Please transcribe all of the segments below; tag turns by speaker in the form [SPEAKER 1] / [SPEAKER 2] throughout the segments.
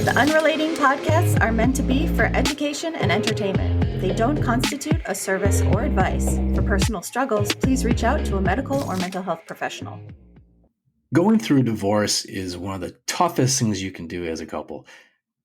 [SPEAKER 1] The Unrelating podcasts are meant to be for education and entertainment. They don't constitute a service or advice. For personal struggles, please reach out to a medical or mental health professional.
[SPEAKER 2] Going through a divorce is one of the toughest things you can do as a couple.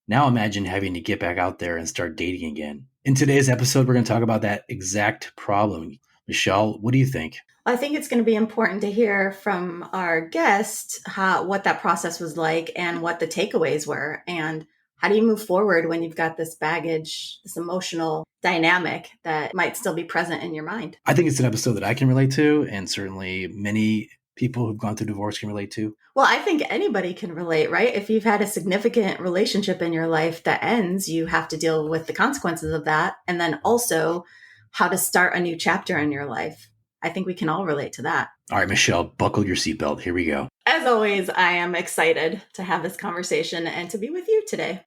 [SPEAKER 2] Now imagine having to get back out there and start dating again. In today's episode, we're going to talk about that exact problem. Michelle, what do you think?
[SPEAKER 1] I think it's going to be important to hear from our guest what that process was like and what the takeaways were. And how do you move forward when you've got this baggage, this emotional dynamic that might still be present in your mind?
[SPEAKER 2] I think it's an episode that I can relate to, and certainly many people who've gone through divorce can relate to.
[SPEAKER 1] Well, I think anybody can relate, right? If you've had a significant relationship in your life that ends, you have to deal with the consequences of that. And then also how to start a new chapter in your life. I think we can all relate to that.
[SPEAKER 2] All right, Michelle, buckle your seatbelt. Here we go.
[SPEAKER 1] As always, I am excited to have this conversation and to be with you today.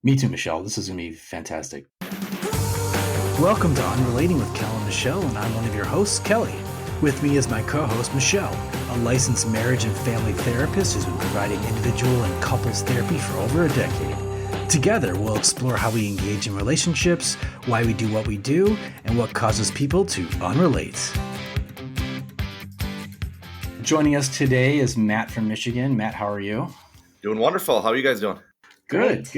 [SPEAKER 2] Me too, Michelle. This is going to be fantastic. Welcome to Unrelating with Kel and Michelle, and I'm one of your hosts, Kelly. With me is my co-host, Michelle, a licensed marriage and family therapist who's been providing individual and couples therapy for over a decade. Together, we'll explore how we engage in relationships, why we do what we do, and what causes people to unrelate. Joining us today is Matt from Michigan. Matt, how are you?
[SPEAKER 3] Doing wonderful. How are you guys doing?
[SPEAKER 2] Good.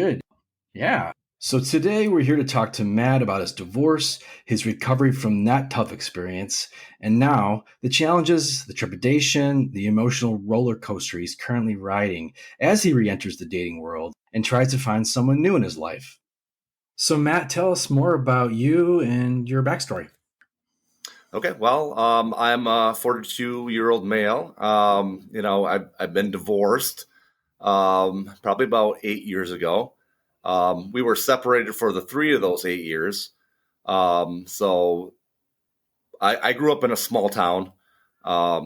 [SPEAKER 2] Yeah. So today we're here to talk to Matt about his divorce, his recovery from that tough experience, and now the challenges, the trepidation, the emotional roller coaster he's currently riding as he re-enters the dating world and tries to find someone new in his life. So Matt, tell us more about you and your backstory.
[SPEAKER 3] Okay, well, I'm a 42-year-old male. I've been divorced probably about 8 years ago. We were separated for the 3 of those 8 years. So I grew up in a small town.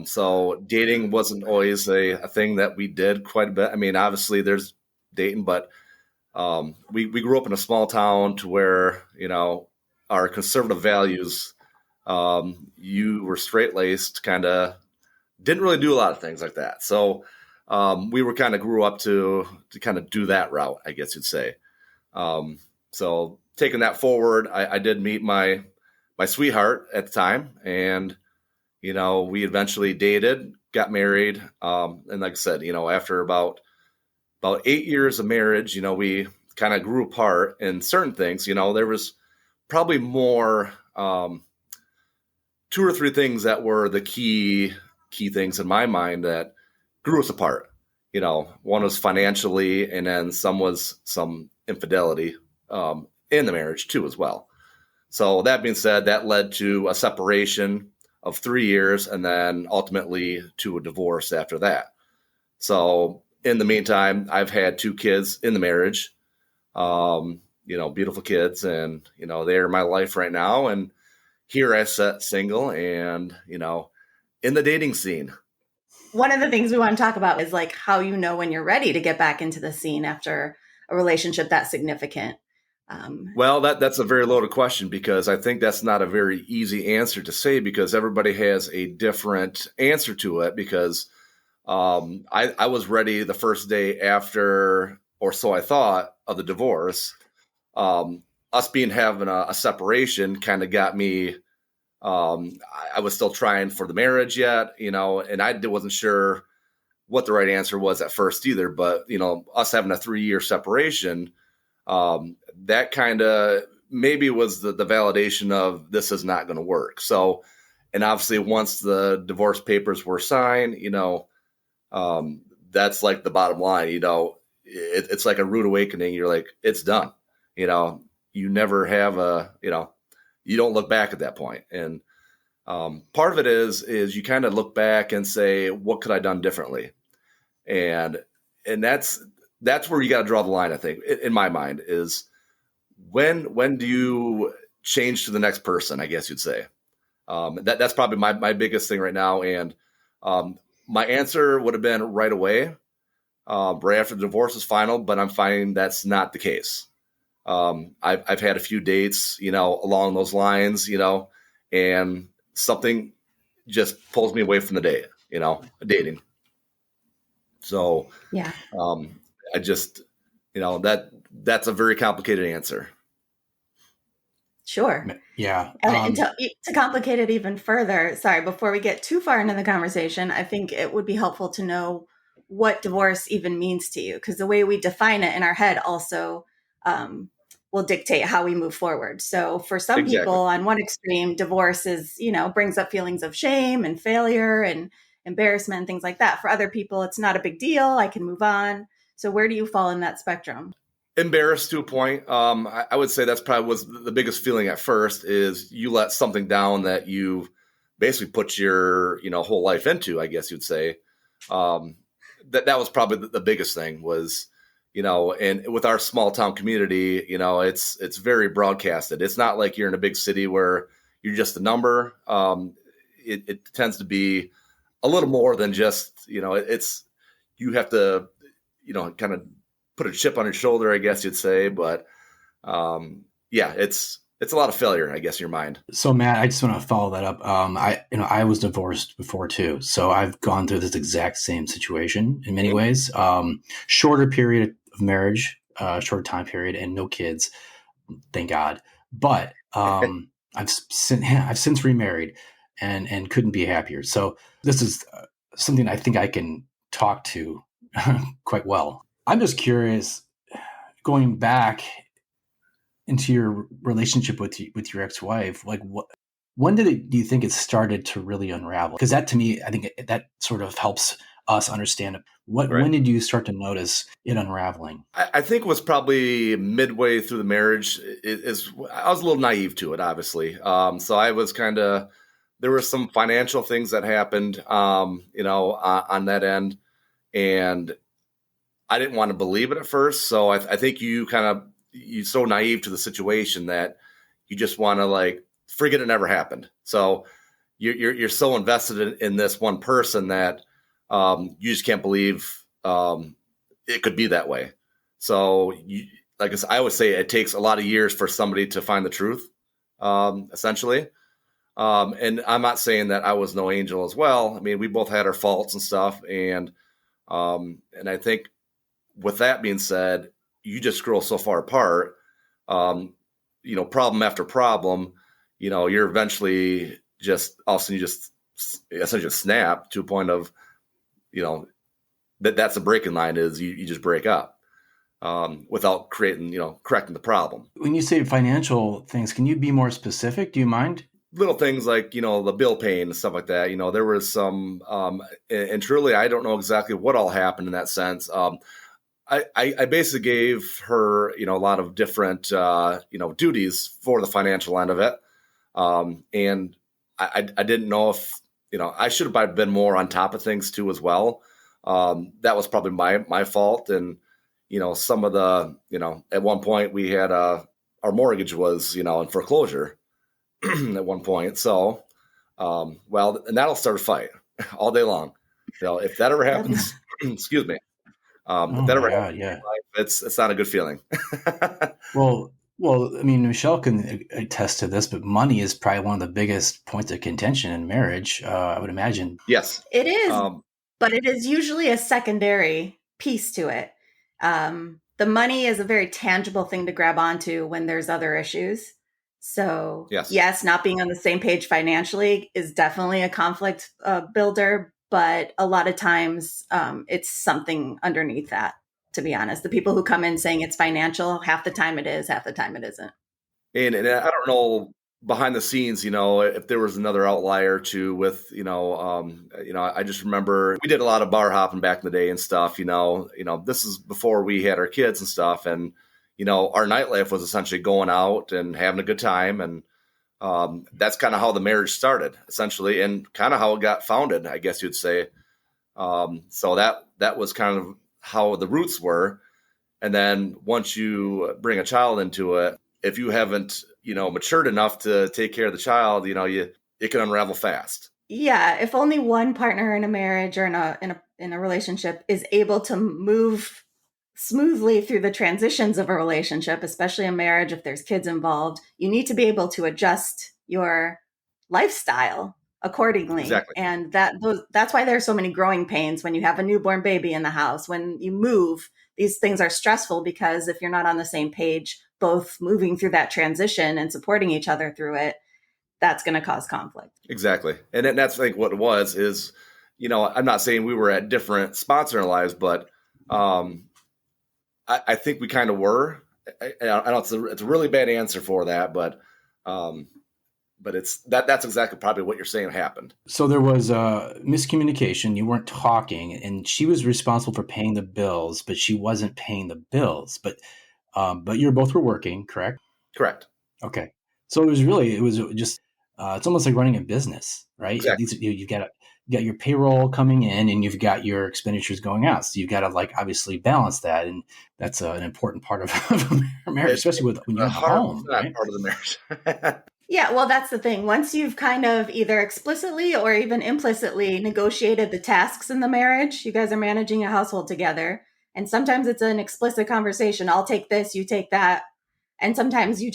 [SPEAKER 3] So dating wasn't always a thing that we did quite a bit. I mean, obviously there's dating, but we grew up in a small town to where, our conservative values, you were straight-laced, kind of didn't really do a lot of things like that. So we were kind of grew up to kind of do that route, I guess you'd say. So taking that forward, I did meet my sweetheart at the time, and we eventually dated, got married, and like I said, after about 8 years of marriage, we kind of grew apart in certain things. There was probably more 2 or 3 things that were the key things in my mind that grew us apart. One was financially, and then some infidelity in the marriage too as well. So that being said, that led to a separation of 3 years, and then ultimately to a divorce after that. So in the meantime, I've had 2 kids in the marriage, beautiful kids, and they're my life right now. And here I sit single and, in the dating scene.
[SPEAKER 1] One of the things we want to talk about is like how you know when you're ready to get back into the scene after a relationship that significant.
[SPEAKER 3] Well, that's a very loaded question, because I think that's not a very easy answer to say, because everybody has a different answer to it. Because I was ready the first day after, or so I thought, of the divorce. Us having a separation kind of got me. I was still trying for the marriage yet, and I wasn't sure what the right answer was at first either. But us having a 3-year separation, that kind of maybe was the validation of this is not going to work. So, and obviously once the divorce papers were signed, that's like the bottom line. It's like a rude awakening. You're like, it's done. You never have you don't look back at that point. And part of it is you kind of look back and say, what could I have done differently? And that's where you got to draw the line, I think, in my mind, is when do you change to the next person, I guess you'd say. That's probably my biggest thing right now. And my answer would have been right away, right after the divorce is final, but I'm finding that's not the case. I've had a few dates, along those lines, and something just pulls me away from the date, dating. So,
[SPEAKER 1] yeah,
[SPEAKER 3] That's a very complicated answer.
[SPEAKER 1] Sure.
[SPEAKER 2] Yeah.
[SPEAKER 1] And to complicate it even further, sorry, before we get too far into the conversation, I think it would be helpful to know what divorce even means to you, because the way we define it in our head also um, will dictate how we move forward. So for some people
[SPEAKER 3] Exactly.
[SPEAKER 1] on one extreme, divorce is, brings up feelings of shame and failure and embarrassment and things like that. For other people, it's not a big deal. I can move on. So where do you fall in that spectrum?
[SPEAKER 3] Embarrassed to a point. I would say that's probably was the biggest feeling at first is you let something down that you basically put your whole life into. I guess you'd say um, that was probably the biggest thing was and with our small town community, it's very broadcasted. It's not like you're in a big city where you're just a number. It tends to be a little more than just it's you have to kind of put a chip on your shoulder, I guess you'd say. But yeah, it's a lot of failure, I guess, in your mind.
[SPEAKER 2] So Matt, I just want to follow that up. I was divorced before too, so I've gone through this exact same situation in many ways. Shorter period of marriage, shorter time period, and no kids, thank God. But I've since remarried and couldn't be happier. So this is something I think I can talk to quite well. I'm just curious, going back into your relationship with your ex-wife, like when do you think it started to really unravel? Because that to me, I think that sort of helps us understand
[SPEAKER 3] Right.
[SPEAKER 2] when did you start to notice it unraveling?
[SPEAKER 3] I think was probably midway through the marriage is I was a little naive to it, obviously. So I was there were some financial things that happened, on that end, and I didn't want to believe it at first. So I think you're so naive to the situation that you just want to like forget it never happened. So you're so invested in this one person that you just can't believe it could be that way. So like I always say, it takes a lot of years for somebody to find the truth, essentially. And I'm not saying that I was no angel as well. I mean, we both had our faults and stuff, and I think with that being said, you just grow so far apart. Problem after problem. You're eventually just all of a sudden you just essentially just snap to a point of, that's a breaking line is you just break up without correcting the problem.
[SPEAKER 2] When you say financial things, can you be more specific? Do you mind?
[SPEAKER 3] Little things like the bill paying and stuff like that. There was some and truly I don't know exactly what all happened in that sense. I basically gave her a lot of different duties for the financial end of it, and I didn't know if I should have been more on top of things too as well. That was probably my fault, and some of the at one point we had our mortgage was in foreclosure at one point. So, and that'll start a fight all day long. If that ever happens, excuse me.
[SPEAKER 2] Oh
[SPEAKER 3] If that
[SPEAKER 2] my
[SPEAKER 3] ever
[SPEAKER 2] God,
[SPEAKER 3] happens
[SPEAKER 2] yeah.
[SPEAKER 3] in life, it's not a good feeling.
[SPEAKER 2] Well, I mean, Michelle can attest to this, but money is probably one of the biggest points of contention in marriage. I would imagine.
[SPEAKER 3] Yes.
[SPEAKER 1] It is, but it is usually a secondary piece to it. The money is a very tangible thing to grab onto when there's other issues. So,
[SPEAKER 3] Yes.
[SPEAKER 1] yes, not being on the same page financially is definitely a conflict builder, but a lot of times it's something underneath that, to be honest. The people who come in saying it's financial, half the time it is, half the time it isn't.
[SPEAKER 3] And I don't know behind the scenes, if there was another outlier too with, I just remember we did a lot of bar hopping back in the day and stuff, this is before we had our kids and stuff. And, our nightlife was essentially going out and having a good time. And that's kind of how the marriage started essentially, and kind of how it got founded, I guess you'd say. So that was kind of how the roots were. And then once you bring a child into it, if you haven't, matured enough to take care of the child, it can unravel fast.
[SPEAKER 1] Yeah, if only one partner in a marriage or in a relationship is able to move smoothly through the transitions of a relationship, especially a marriage if there's kids involved, you need to be able to adjust your lifestyle accordingly.
[SPEAKER 3] Exactly.
[SPEAKER 1] And that's why there's so many growing pains when you have a newborn baby in the house, when you move, these things are stressful because if you're not on the same page, both moving through that transition and supporting each other through it, that's going to cause conflict.
[SPEAKER 3] Exactly. And that's like what it was is, I'm not saying we were at different spots in our lives, but I think we kind of were. I know it's a really bad answer for that, but that's exactly probably what you're saying happened.
[SPEAKER 2] So there was miscommunication. You weren't talking, and she was responsible for paying the bills, but she wasn't paying the bills. But you both were working, correct?
[SPEAKER 3] Correct.
[SPEAKER 2] Okay. So it was just it's almost like running a business, right?
[SPEAKER 3] Exactly.
[SPEAKER 2] You've got your payroll coming in, and you've got your expenditures going out. So you've got to obviously balance that, and that's an important part of a marriage, especially when you have a home, right?
[SPEAKER 3] Part of the marriage.
[SPEAKER 1] Yeah, well, that's the thing. Once you've kind of either explicitly or even implicitly negotiated the tasks in the marriage, you guys are managing a household together. And sometimes it's an explicit conversation. I'll take this, you take that. And sometimes you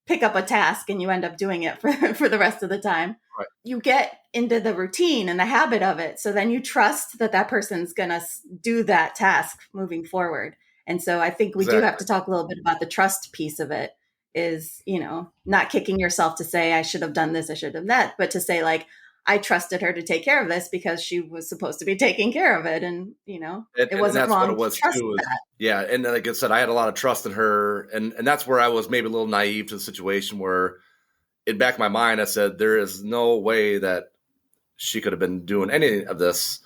[SPEAKER 1] pick up a task and you end up doing it for the rest of the time.
[SPEAKER 3] Right.
[SPEAKER 1] You get into the routine and the habit of it. So then you trust that person's going to do that task moving forward. And so I think we do have to talk a little bit about the trust piece of it is, not kicking yourself to say, I should have done this, I should have done that, but to say I trusted her to take care of this because she was supposed to be taking care of it. And, it wasn't wrong to trust that.
[SPEAKER 3] Yeah. And like I said, I had a lot of trust in her. And that's where I was maybe a little naive to the situation where in back of my mind, I said, there is no way that she could have been doing any of this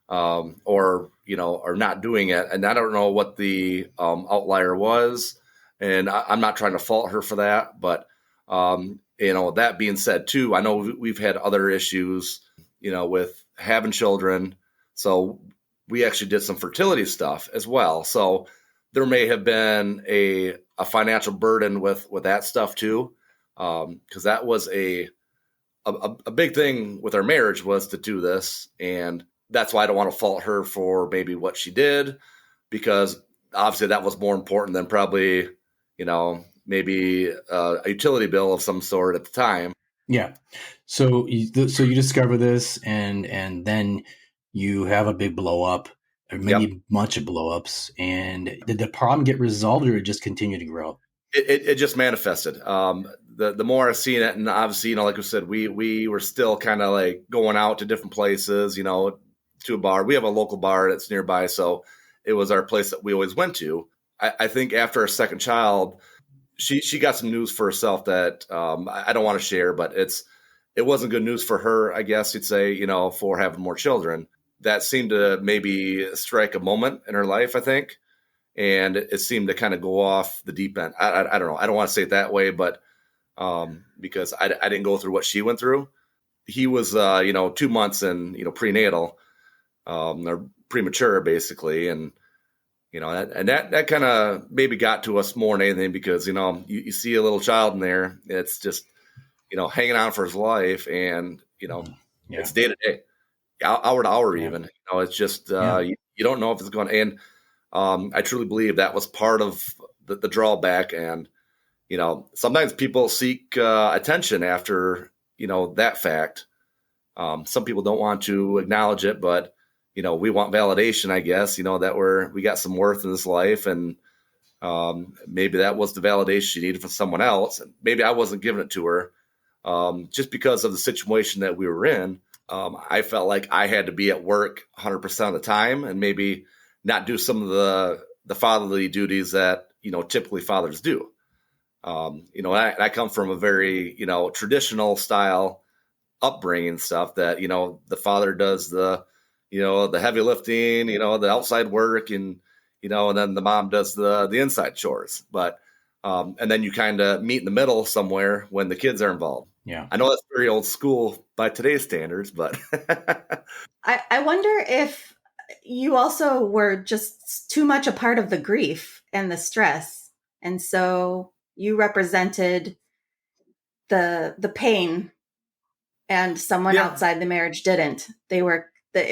[SPEAKER 3] or not doing it. And I don't know what the outlier was. And I'm not trying to fault her for that. But, that being said, too, I know we've had other issues, with having children. So we actually did some fertility stuff as well. So there may have been a financial burden with that stuff, too, because that was a big thing with our marriage was to do this. And that's why I don't want to fault her for maybe what she did, because obviously that was more important than probably maybe a utility bill of some sort at the time.
[SPEAKER 2] Yeah. So you discover this, and then you have a big blow up, or maybe bunch of blow ups. And did the problem get resolved, or it just continued to grow?
[SPEAKER 3] It just manifested. The more I've seen it, and obviously, like I said, we were still kind of like going out to different places, to a bar. We have a local bar that's nearby, so it was our place that we always went to. I think after our second child, she got some news for herself that I don't want to share, but it wasn't good news for her, I guess you'd say, for having more children. That seemed to maybe strike a moment in her life, I think. And it seemed to kind of go off the deep end. I don't know. I don't want to say it that way, but because I didn't go through what she went through. He was, 2 months in, prenatal, or premature, basically. And, that kind of maybe got to us more than anything because, you see a little child in there. It's just, hanging on for his life. And, it's day to day, hour to hour even. It's just you don't know if it's going to end. I truly believe that was part of the drawback. And, sometimes people seek attention after, that fact. Some people don't want to acknowledge it, but, we want validation, I guess, that we got some worth in this life. And maybe that was the validation she needed from someone else. And maybe I wasn't giving it to her just because of the situation that we were in. I felt like I had to be at work 100% of the time and maybe not do some of the fatherly duties that, typically fathers do. I come from a very, traditional style upbringing stuff that, the father does the heavy lifting, the outside work and then the mom does the inside chores. But, and then you kind of meet in the middle somewhere when the kids are involved.
[SPEAKER 2] Yeah.
[SPEAKER 3] I know that's very old school by today's standards, but
[SPEAKER 1] I wonder if you also were just too much a part of the grief and the stress. And so you represented the pain and someone outside the marriage didn't. There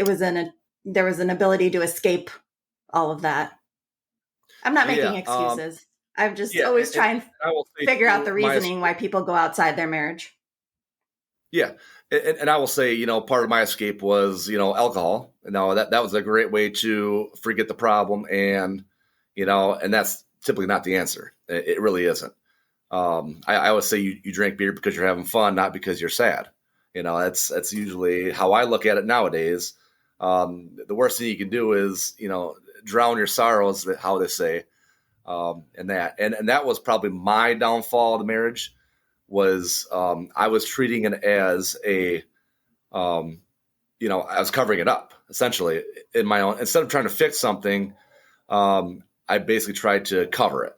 [SPEAKER 1] was an ability to escape all of that. I'm not making excuses. I'm just always trying to figure out the reasoning why people go outside their marriage.
[SPEAKER 3] Yeah. And I will say, part of my escape was, alcohol. Now that was a great way to forget the problem. And, and that's typically not the answer. It really isn't. I always say you drink beer because you're having fun, not because you're sad. That's usually how I look at it nowadays. The worst thing you can do is, drown your sorrows, how they say, and that was probably my downfall of the marriage was, I was treating it as I was covering it up essentially in my own, instead of trying to fix something. I basically tried to cover it.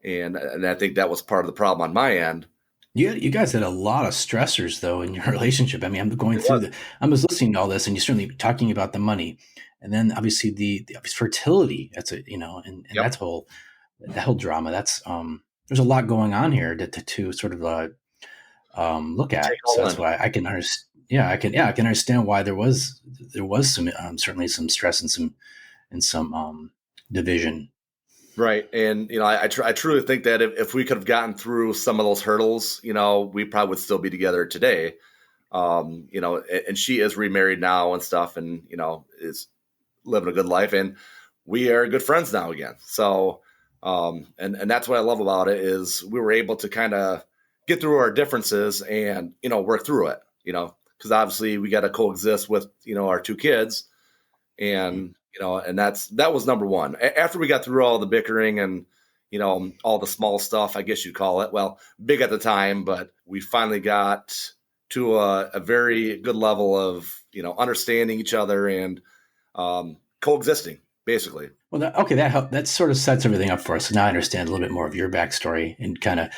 [SPEAKER 3] And I think that was part of the problem on my end.
[SPEAKER 2] You guys had a lot of stressors though in your relationship. I mean, I'm going through I was listening to all this, and you're certainly talking about the money, and then obviously the fertility. That's and
[SPEAKER 3] Yep.
[SPEAKER 2] that whole drama. That's there's a lot going on here to sort of look at. So that's why I can understand. Yeah, I can understand why there was some certainly some stress and some division.
[SPEAKER 3] Right. And, I truly think that if we could have gotten through some of those hurdles, we probably would still be together today. And she is remarried now and stuff, and, is living a good life, and we are good friends now again. So, and that's what I love about it is we were able to kind of get through our differences and, work through it, because obviously we got to coexist with, our two kids, and, and that was number one. After we got through all the bickering and, all the small stuff, I guess you'd call it, well, big at the time, but we finally got to a very good level of, understanding each other and coexisting, basically.
[SPEAKER 2] Well, that sort of sets everything up for us. So now I understand a little bit more of your backstory and kind of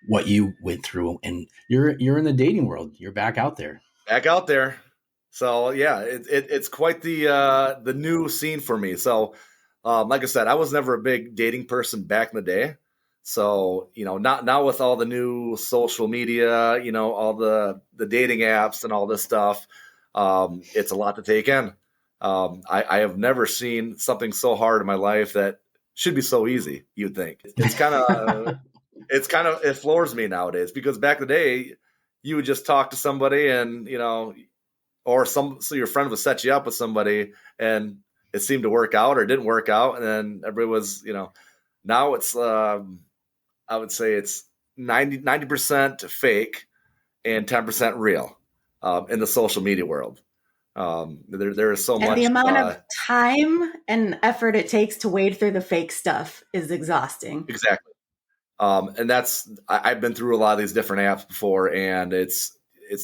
[SPEAKER 2] what you went through. And you're in the dating world. You're back out there.
[SPEAKER 3] Back out there. So yeah, it's quite the new scene for me. So like I said, I was never a big dating person back in the day. So not now with all the new social media, all the dating apps and all this stuff. It's a lot to take in. I have never seen something so hard in my life that should be so easy. You'd think it's kind of it floors me nowadays, because back in the day, you would just talk to somebody and so your friend would set you up with somebody and it seemed to work out or it didn't work out, and then everybody was now it's I would say it's 90% fake and 10% real in the social media world. There is so much.
[SPEAKER 1] And the amount of time and effort it takes to wade through the fake stuff is exhausting.
[SPEAKER 3] Exactly. And I've been through a lot of these different apps before, and it's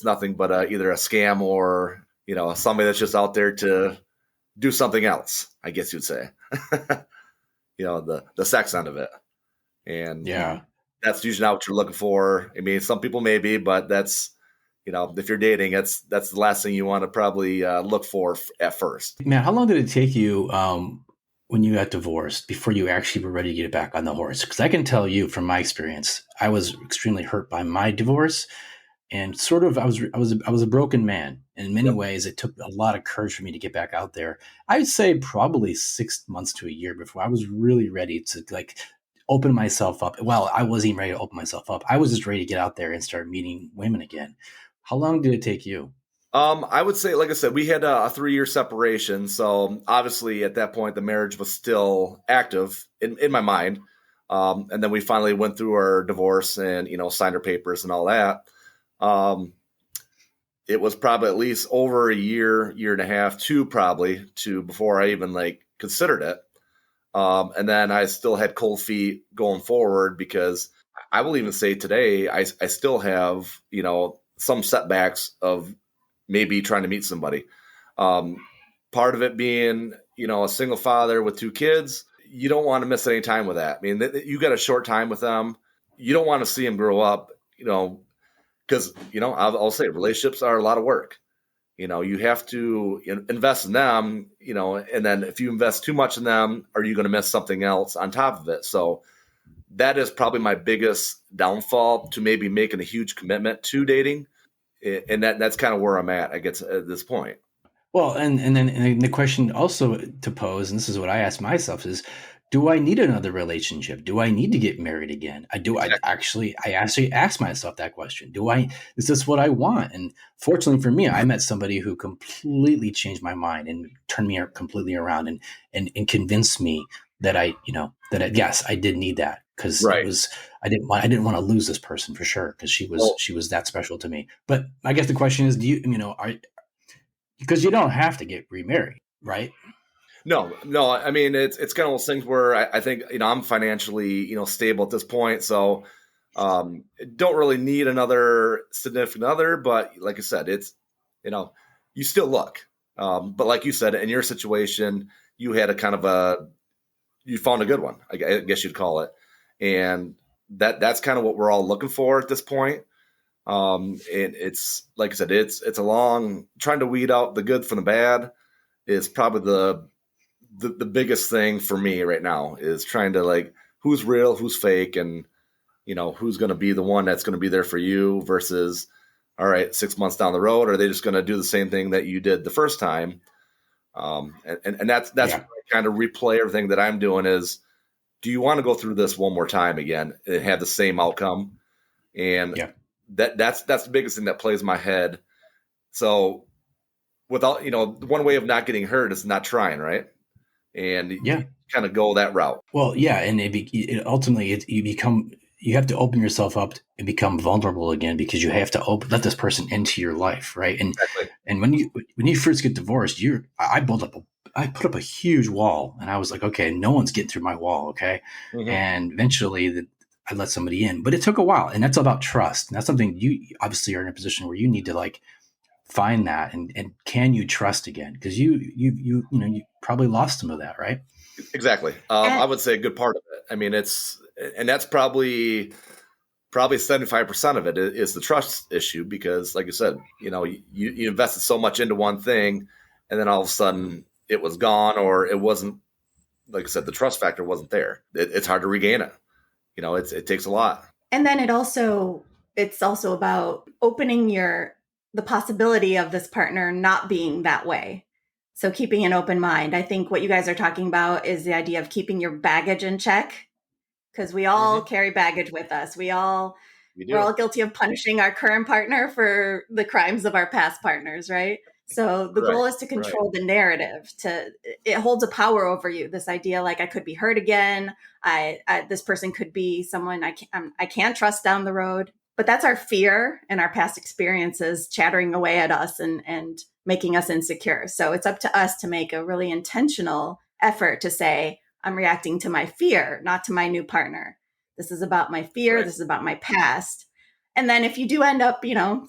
[SPEAKER 3] nothing but either a scam or, somebody that's just out there to do something else, I guess you'd say. The sex end of it. And
[SPEAKER 2] yeah,
[SPEAKER 3] that's usually not what you're looking for. I mean, some people may be, but that's, if you're dating, that's the last thing you want to probably look for at first.
[SPEAKER 2] Man, how long did it take you when you got divorced before you actually were ready to get back on the horse? Because I can tell you from my experience, I was extremely hurt by my divorce, and sort of I was a broken man. And in many ways, it took a lot of courage for me to get back out there. I would say probably 6 months to a year before I was really ready to open myself up. Well, I wasn't even ready to open myself up. I was just ready to get out there and start meeting women again. How long did it take you?
[SPEAKER 3] I would say, like I said, we had a 3-year separation. So obviously at that point, the marriage was still active in my mind. And then we finally went through our divorce and, signed our papers and all that. It was probably at least over a year and a half, before I even considered it. And then I still had cold feet going forward, because I will even say today, I still have, some setbacks of maybe trying to meet somebody. Part of it being, a single father with 2 kids, you don't want to miss any time with that. I mean, you got a short time with them. You don't want to see them grow up, because, I'll say relationships are a lot of work. You have to invest in them, and then if you invest too much in them, are you going to miss something else on top of it? So that is probably my biggest downfall to maybe making a huge commitment to dating. And that's kind of where I'm at, I guess, at this point.
[SPEAKER 2] Well, and then the question also to pose, and this is what I ask myself, is, do I need another relationship? Do I need to get married again? Exactly. I actually ask myself that question. Is this what I want? And fortunately for me, I met somebody who completely changed my mind and turned me completely around and convinced me that yes, I did need that, because
[SPEAKER 3] Right.
[SPEAKER 2] I didn't want to lose this person for sure, because
[SPEAKER 3] Well,
[SPEAKER 2] she was that special to me. But I guess the question is, do because you don't have to get remarried, right?
[SPEAKER 3] no. I mean, it's kind of those things where I think, I'm financially, stable at this point, so don't really need another significant other. But like I said, it's, you know, you still look. But like you said, in your situation, you had a kind of you found a good one, I guess you'd call it, and that's kind of what we're all looking for at this point. And it's like I said, it's a long trying to weed out the good from the bad is probably the biggest thing for me right now, is trying to, like, who's real, who's fake, and who's going to be the one that's going to be there for you versus, all right, 6 months down the road, are they just going to do the same thing that you did the first time? And that's
[SPEAKER 2] Yeah.
[SPEAKER 3] kind of replay everything that I'm doing is, do you want to go through this one more time again and have the same outcome? And
[SPEAKER 2] Yeah.
[SPEAKER 3] that's the biggest thing that plays in my head. So without, one way of not getting hurt is not trying, right? And
[SPEAKER 2] Yeah.
[SPEAKER 3] you kind of go that route.
[SPEAKER 2] Well, yeah, and ultimately you have to open yourself up and become vulnerable again, because you have to let this person into your life, right?
[SPEAKER 3] Exactly.
[SPEAKER 2] And when you first get divorced, I put up a huge wall, and I was like, okay, no one's getting through my wall, okay?
[SPEAKER 3] Mm-hmm.
[SPEAKER 2] And eventually, I let somebody in, but it took a while, and that's about trust. And that's something you obviously are in a position where you need to, like, find that, and can you trust again? Because you probably lost some of that, right?
[SPEAKER 3] Exactly.
[SPEAKER 1] And
[SPEAKER 3] I would say a good part of it. I mean, and that's probably 75% of it is the trust issue, because like I said, you invested so much into one thing, and then all of a sudden it was gone, or it wasn't, like I said, the trust factor wasn't there. It's hard to regain it. It takes a lot.
[SPEAKER 1] and then it's also about opening the possibility of this partner not being that way. So keeping an open mind. I think what you guys are talking about is the idea of keeping your baggage in check, because we all
[SPEAKER 3] Mm-hmm.
[SPEAKER 1] carry baggage with us.
[SPEAKER 3] We
[SPEAKER 1] We're all
[SPEAKER 3] do.
[SPEAKER 1] guilty of punishing our current partner for the crimes of our past partners, right? So the
[SPEAKER 3] Right.
[SPEAKER 1] goal is to
[SPEAKER 3] Right.
[SPEAKER 1] control the narrative. It holds a power over you. This idea, like, I could be hurt again. This person could be someone I can't trust down the road. But that's our fear and our past experiences chattering away at us and making us insecure. So it's up to us to make a really intentional effort to say, I'm reacting to my fear, not to my new partner. This is about my fear.
[SPEAKER 3] Right.
[SPEAKER 1] This is about my past. And then if you do end up,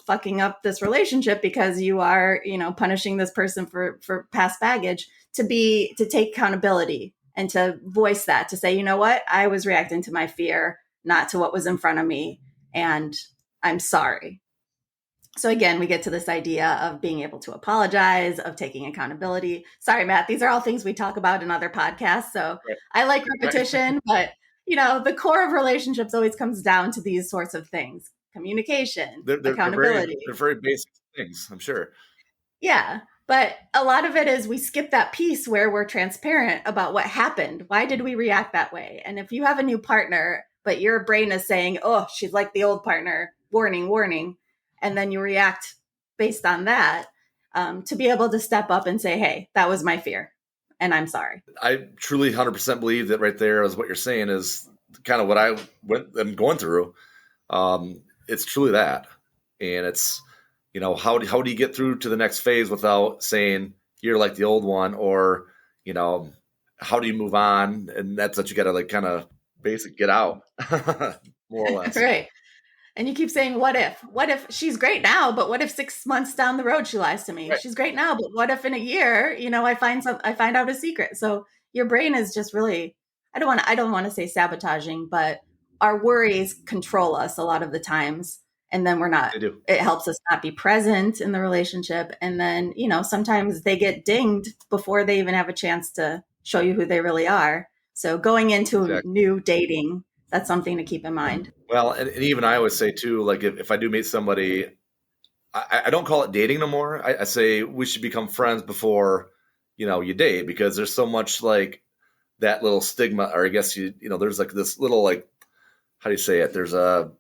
[SPEAKER 1] fucking up this relationship because you are, punishing this person for past baggage, to take accountability and to voice that, to say, you know what, I was reacting to my fear, not to what was in front of me, and I'm sorry. So again, we get to this idea of being able to apologize, of taking accountability. Sorry, Matt, these are all things we talk about in other podcasts. So
[SPEAKER 3] Right.
[SPEAKER 1] I like
[SPEAKER 3] Right.
[SPEAKER 1] repetition, but the core of relationships always comes down to these sorts of things: communication,
[SPEAKER 3] They're
[SPEAKER 1] accountability.
[SPEAKER 3] very basic things, I'm sure.
[SPEAKER 1] Yeah. But a lot of it is we skip that piece where we're transparent about what happened. Why did we react that way? And if you have a new partner, but your brain is saying, oh, she's like the old partner, warning, warning, and then you react based on that, to be able to step up and say, hey, that was my fear, and I'm sorry.
[SPEAKER 3] I truly 100% believe that right there is what you're saying is kind of what I'm going through. It's truly that. And it's, how do you get through to the next phase without saying you're like the old one, or, you know, how do you move on? And that's what you got to, like, kind of basic get out, more or less.
[SPEAKER 1] Right. And you keep saying, what if? What if she's great now, but what if 6 months down the road she lies to me?
[SPEAKER 3] Right.
[SPEAKER 1] She's great now, but what if in a year, I find out a secret. So your brain is just really, I don't want to say sabotaging, but our worries control us a lot of the times. And then
[SPEAKER 3] They do.
[SPEAKER 1] it helps us not be present in the relationship. And then, sometimes they get dinged before they even have a chance to show you who they really are. So going into
[SPEAKER 3] Exactly.
[SPEAKER 1] new dating, that's something to keep in mind.
[SPEAKER 3] Well, and even I always say too, like, if I do meet somebody, I don't call it dating no more. I say we should become friends before, you date, because there's so much, like, that little stigma, or I guess there's like this little, like, how do you say it? There's a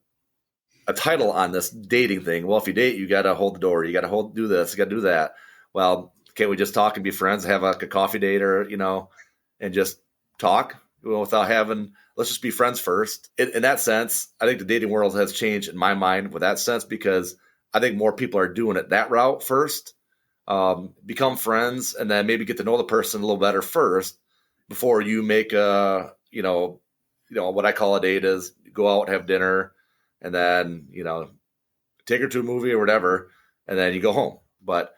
[SPEAKER 3] title on this dating thing. Well, if you date, you got to hold the door. You got to do this. You got to do that. Well, can't we just talk and be friends, have like a coffee date, or and just talk without having, let's just be friends first. In that sense, I think the dating world has changed in my mind with that sense, because I think more people are doing it that route first. Become friends and then maybe get to know the person a little better first before you make a, what I call a date is go out, have dinner, and then, take her to a movie or whatever, and then you go home. But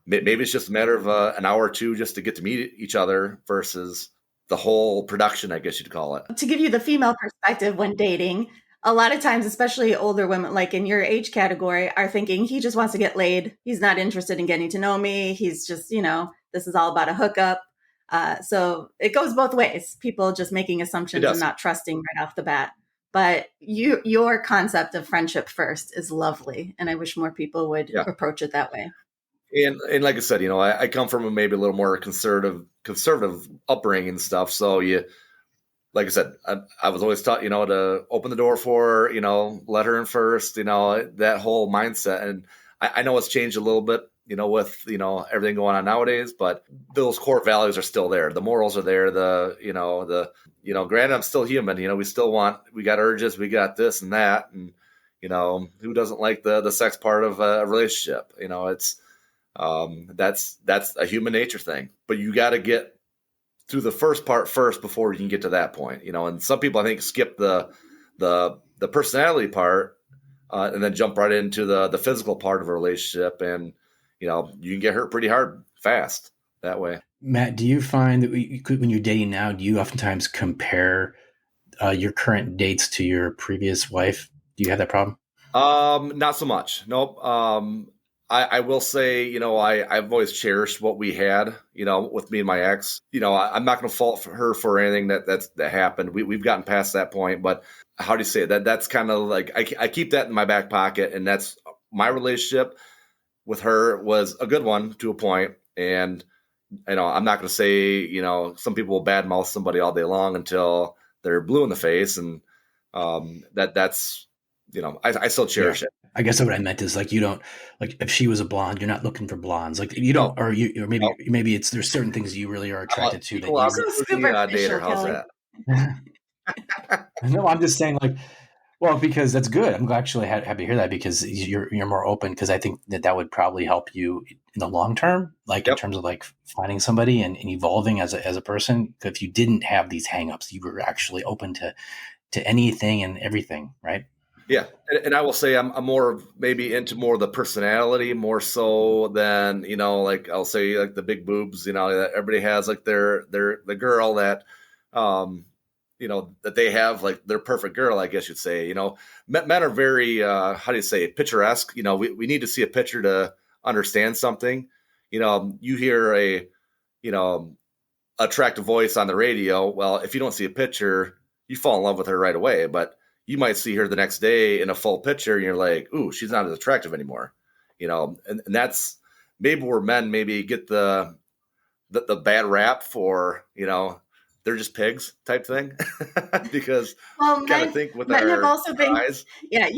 [SPEAKER 3] maybe it's just a matter of an hour or two just to get to meet each other versus the whole production, I guess you'd call it.
[SPEAKER 1] To give you the female perspective when dating, a lot of times, especially older women, like in your age category, are thinking he just wants to get laid. He's not interested in getting to know me. He's just, this is all about a hookup. So it goes both ways. People just making
[SPEAKER 3] It
[SPEAKER 1] assumptions and
[SPEAKER 3] does.
[SPEAKER 1] not trusting right off the bat. But your concept of friendship first is lovely, and I wish more people would
[SPEAKER 3] Yeah.
[SPEAKER 1] approach it that way.
[SPEAKER 3] And like I said, I come from maybe a little more conservative upbringing and stuff. So like I said, I was always taught, to open the door for her, let her in first, that whole mindset. And I know it's changed a little bit, with, everything going on nowadays, but those core values are still there. The morals are there. Granted, I'm still human, we got urges, we got this and that. And, who doesn't like the sex part of a relationship? That's a human nature thing, but you got to get through the first part first before you can get to that point, and some people I think skip the personality part and then jump right into the physical part of a relationship, and you can get hurt pretty hard fast that way.
[SPEAKER 2] Matt, do you find that when you're dating now, do you oftentimes compare your current dates to your previous wife? Do you have that problem?
[SPEAKER 3] Not so much. Nope. I will say, I've always cherished what we had, with me and my ex. I'm not going to fault her for anything that happened. We've gotten past that point, but how do you say it? That's kind of like, I keep that in my back pocket, and that's my relationship with her was a good one to a point. And, I'm not going to say, some people will badmouth somebody all day long until they're blue in the face. And, that's, I still cherish it.
[SPEAKER 2] I guess what I meant is like, you don't, like if she was a blonde, you're not looking for blondes. Like you don't, or maybe there's certain things you really are attracted to that
[SPEAKER 3] I'll
[SPEAKER 2] you.
[SPEAKER 1] So superficial,
[SPEAKER 3] how's
[SPEAKER 1] Kelly.
[SPEAKER 3] that?
[SPEAKER 2] No, I'm just saying like, well, because that's good. I'm actually happy to hear that, because you're more open, because I think that would probably help you in the long term, like in terms of like finding somebody and evolving as a person. If you didn't have these hangups, you were actually open to anything and everything, right?
[SPEAKER 3] Yeah, and I will say I'm more maybe into more of the personality more so than like I'll say like the big boobs. That everybody has like the girl that that they have like their perfect girl, I guess you'd say. Men are very how do you say picturesque. We need to see a picture to understand something. You hear a attractive voice on the radio. Well, if you don't see a picture, you fall in love with her right away, but you might see her the next day in a full picture and you're like, ooh, she's not as attractive anymore. And that's maybe where men maybe get the bad rap for, they're just pigs type thing. Because
[SPEAKER 1] Well,
[SPEAKER 3] kind of think with
[SPEAKER 1] men have
[SPEAKER 3] our
[SPEAKER 1] also been,
[SPEAKER 3] eyes.
[SPEAKER 1] yeah,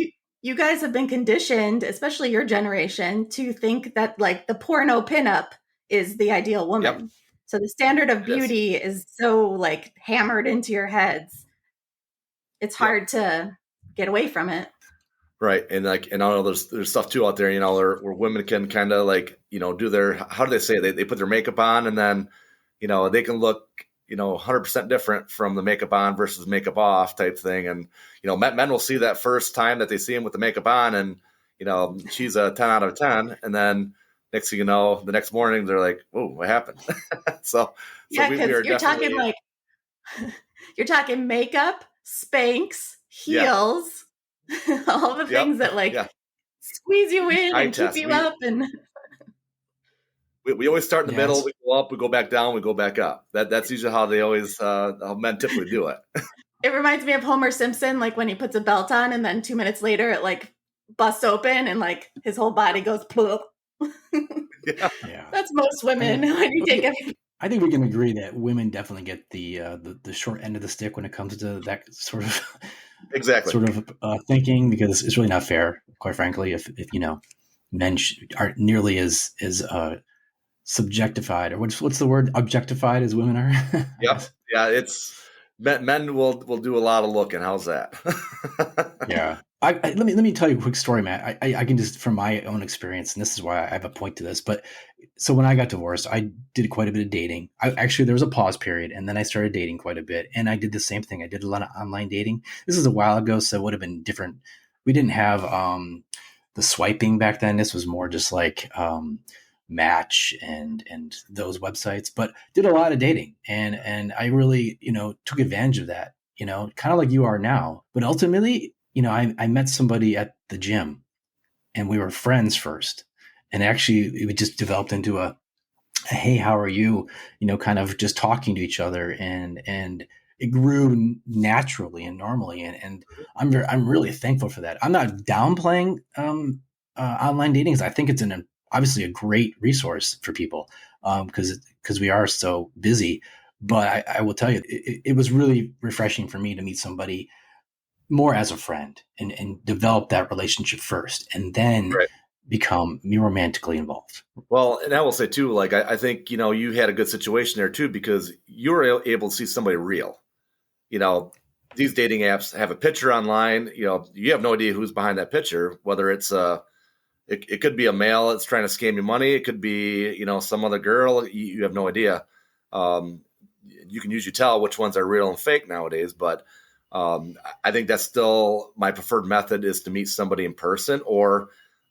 [SPEAKER 1] you guys have been conditioned, especially your generation, to think that like the porno pinup is the ideal woman.
[SPEAKER 3] Yep.
[SPEAKER 1] So the standard of
[SPEAKER 3] It is.
[SPEAKER 1] beauty is so like hammered into your heads. It's hard to get away from it.
[SPEAKER 3] Right. And like, and I know there's stuff too out there, where women can kind of like, do their, how do they say it? They put their makeup on and then, they can look, 100% different from the makeup on versus makeup off type thing. And, men will see that first time that they see him with the makeup on and, she's a 10 out of 10. And then next thing you know, the next morning they're like, oh, what happened? so
[SPEAKER 1] Yeah,
[SPEAKER 3] we
[SPEAKER 1] because
[SPEAKER 3] are
[SPEAKER 1] you're
[SPEAKER 3] definitely
[SPEAKER 1] talking like you're talking makeup, Spanx, heels, all the things that like squeeze you in
[SPEAKER 3] eye
[SPEAKER 1] and keep
[SPEAKER 3] test.
[SPEAKER 1] you up. And
[SPEAKER 3] we always start in the middle, we go up, we go back down, we go back up. That's usually how they always how men typically do it.
[SPEAKER 1] It reminds me of Homer Simpson, like when he puts a belt on and then 2 minutes later it like busts open and like his whole body goes plop.
[SPEAKER 3] Yeah.
[SPEAKER 1] That's most women when you take it.
[SPEAKER 2] I think we can agree that women definitely get the short end of the stick when it comes to that sort of thinking, because it's really not fair, quite frankly. If men aren't nearly as subjectified, or what's the word? Objectified as women are. I
[SPEAKER 3] Yep.
[SPEAKER 2] guess.
[SPEAKER 3] Yeah. It's men will do a lot of looking. How's that?
[SPEAKER 2] Yeah. Let me tell you a quick story, Matt. I can just from my own experience, and this is why I have a point to this. But so when I got divorced, I did quite a bit of dating. There was a pause period, and then I started dating quite a bit. And I did the same thing. I did a lot of online dating. This is a while ago, so it would have been different. We didn't have the swiping back then. This was more just like Match and those websites. But did a lot of dating, and I really took advantage of that. Kind of like you are now. But ultimately, I met somebody at the gym, and we were friends first. And actually, it just developed into a hey, how are you? Kind of just talking to each other, and it grew naturally and normally. And I'm really thankful for that. I'm not downplaying online dating, because I think it's obviously a great resource for people, because we are so busy. But I will tell you, it was really refreshing for me to meet somebody more as a friend, and develop that relationship first, and then
[SPEAKER 3] Right.
[SPEAKER 2] become me romantically involved.
[SPEAKER 3] Well, and I will say too, like I think you had a good situation there too, because you were able to see somebody real. These dating apps have a picture online. You have no idea who's behind that picture. Whether it's it could be a male that's trying to scam you money. It could be some other girl. You have no idea. You can usually tell which ones are real and fake nowadays, but I think that's still my preferred method, is to meet somebody in person, or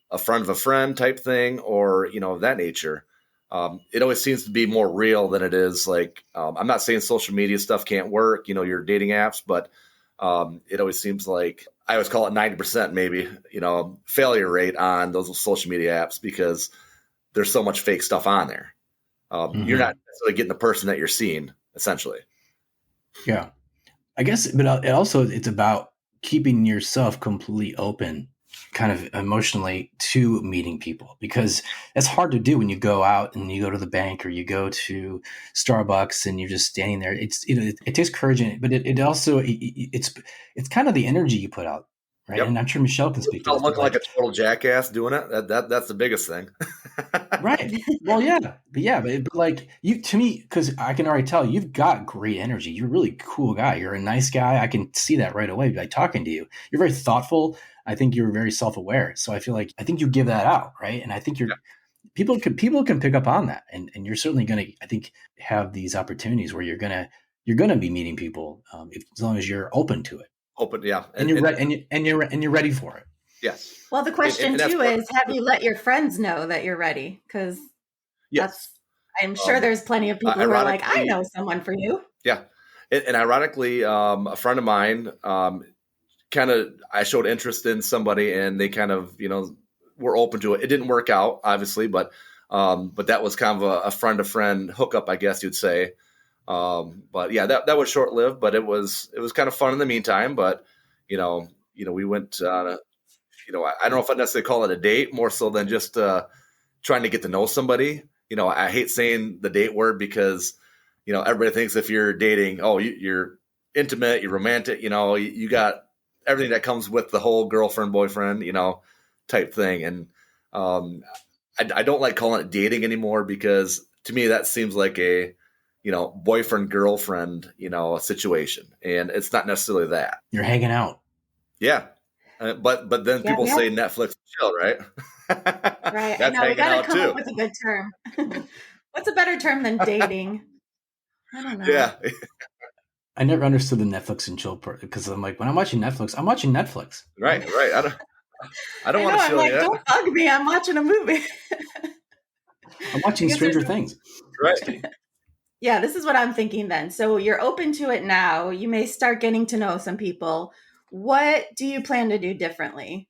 [SPEAKER 3] a friend of a friend type thing, or of that nature. It always seems to be more real than it is like, I'm not saying social media stuff can't work, your dating apps, but it always seems like, I always call it 90% maybe, failure rate on those social media apps, because there's so much fake stuff on there. You're not necessarily getting the person that you're seeing, essentially.
[SPEAKER 2] Yeah. I guess, but it's about keeping yourself completely open, kind of emotionally, to meeting people, because it's hard to do when you go out and you go to the bank, or you go to Starbucks and you're just standing there. It takes courage in it, but it also it's kind of the energy you put out, right?
[SPEAKER 3] Yep.
[SPEAKER 2] And I'm sure Michelle can speak to
[SPEAKER 3] I'll
[SPEAKER 2] this, but
[SPEAKER 3] look like a total jackass doing it. That's the biggest thing.
[SPEAKER 2] right. Well, yeah, but like you, to me, because I can already tell you've got great energy. You're a really cool guy. You're a nice guy. I can see that right away by talking to you. You're very thoughtful. I think you're very self-aware. So I think you give that out, right? And I think
[SPEAKER 3] Yeah.
[SPEAKER 2] people can pick up on that, and you're certainly going to, I think, have these opportunities where you're gonna be meeting people, as long as you're open to it,
[SPEAKER 3] Open, yeah,
[SPEAKER 2] and you're ready, and you're ready for it.
[SPEAKER 3] yes.
[SPEAKER 1] Well, the question
[SPEAKER 3] That's
[SPEAKER 1] too is, have you let your friends know that you're ready? Because
[SPEAKER 3] yes.
[SPEAKER 1] I'm sure there's plenty of people who are like, I
[SPEAKER 3] Ironically,
[SPEAKER 1] know someone for you.
[SPEAKER 3] yeah, and ironically, a friend of mine, I showed interest in somebody, and they kind of, were open to it. It didn't work out, obviously, but that was kind of a friend to friend hookup, I guess you'd say. But yeah, that was short lived, but it was kind of fun in the meantime. But we went. I don't know if I necessarily call it a date, more so than just trying to get to know somebody. I hate saying the date word, because everybody thinks if you're dating, oh, you're intimate, you're romantic, you got everything that comes with the whole girlfriend, boyfriend, type thing. And I don't like calling it dating anymore, because to me that seems like a boyfriend girlfriend situation, and it's not necessarily that.
[SPEAKER 2] You're hanging out.
[SPEAKER 3] Yeah. But then
[SPEAKER 1] Yeah,
[SPEAKER 3] people say Netflix and chill, right?
[SPEAKER 1] right. I
[SPEAKER 3] That's
[SPEAKER 1] know we
[SPEAKER 3] hanging
[SPEAKER 1] got to
[SPEAKER 3] out
[SPEAKER 1] come up
[SPEAKER 3] too.
[SPEAKER 1] with a good term. What's a better term than dating? I don't know.
[SPEAKER 3] Yeah.
[SPEAKER 2] I never understood the Netflix and chill part, because I'm like, when I'm watching Netflix, I'm watching Netflix.
[SPEAKER 3] Right. I don't
[SPEAKER 1] I
[SPEAKER 3] want
[SPEAKER 1] know.
[SPEAKER 3] to
[SPEAKER 1] I'm
[SPEAKER 3] chill
[SPEAKER 1] like,
[SPEAKER 3] yet.
[SPEAKER 1] don't bug me. I'm watching a movie.
[SPEAKER 2] I'm watching
[SPEAKER 1] Because there's
[SPEAKER 2] Stranger Things.
[SPEAKER 3] Right.
[SPEAKER 2] Just kidding.
[SPEAKER 1] Yeah, this is what I'm thinking then. So you're open to it now. You may start getting to know some people. What do you plan to do differently?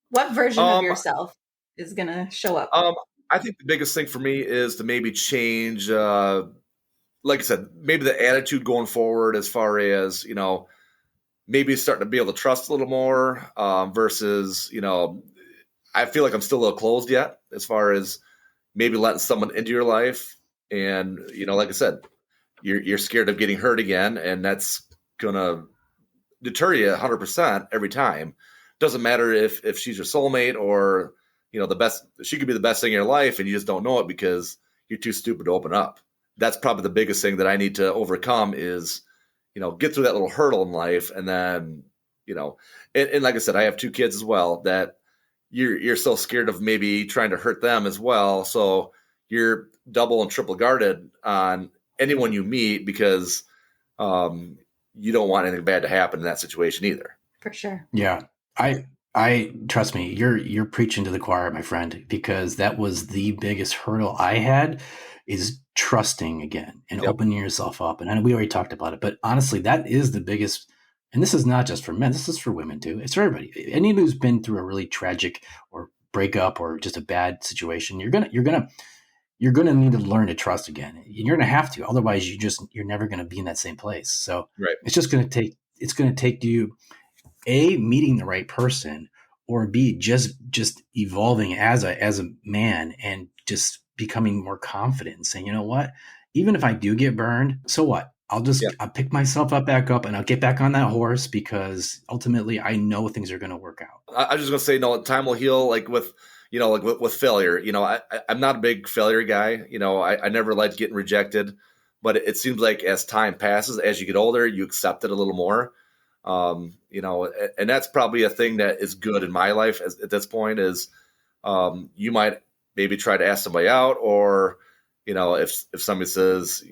[SPEAKER 1] What version of
[SPEAKER 3] Um,
[SPEAKER 1] yourself is going to show up?
[SPEAKER 3] I think the biggest thing for me is to maybe change, like I said, maybe the attitude going forward, as far as, maybe starting to be able to trust a little more, versus, I feel like I'm still a little closed yet, as far as maybe letting someone into your life. And, like I said, you're scared of getting hurt again, and that's going to deter you 100% every time. Doesn't matter if she's your soulmate, or she could be the best thing in your life and you just don't know it because you're too stupid to open up. That's probably the biggest thing that I need to overcome is, get through that little hurdle in life. And then, and like I said, I have 2 kids as well that you're so scared of maybe trying to hurt them as well. So you're double and triple guarded on anyone you meet because you don't want anything bad to happen in that situation either.
[SPEAKER 1] For sure.
[SPEAKER 2] Yeah. I trust me, you're preaching to the choir, my friend, because that was the biggest hurdle I had is trusting again and opening yourself up. And I know we already talked about it, but honestly, that is the biggest. And this is not just for men, this is for women too. It's for everybody. Anyone who's been through a really tragic or breakup or just a bad situation, you're gonna need to learn to trust again. You're gonna have to, otherwise you're never gonna be in that same place. So it's just gonna take you meeting the right person, or B, just evolving as a man and just becoming more confident and saying, you know what, even if I do get burned, so what? I'll pick myself back up and I'll get back on that horse because ultimately I know things are going to work out.
[SPEAKER 3] I was just going to say, no, time will heal. Like with failure, I'm not a big failure guy. I never liked getting rejected, but it seems like as time passes, as you get older, you accept it a little more. And that's probably a thing that is good in my life at this point is, you might maybe try to ask somebody out, or, if somebody says,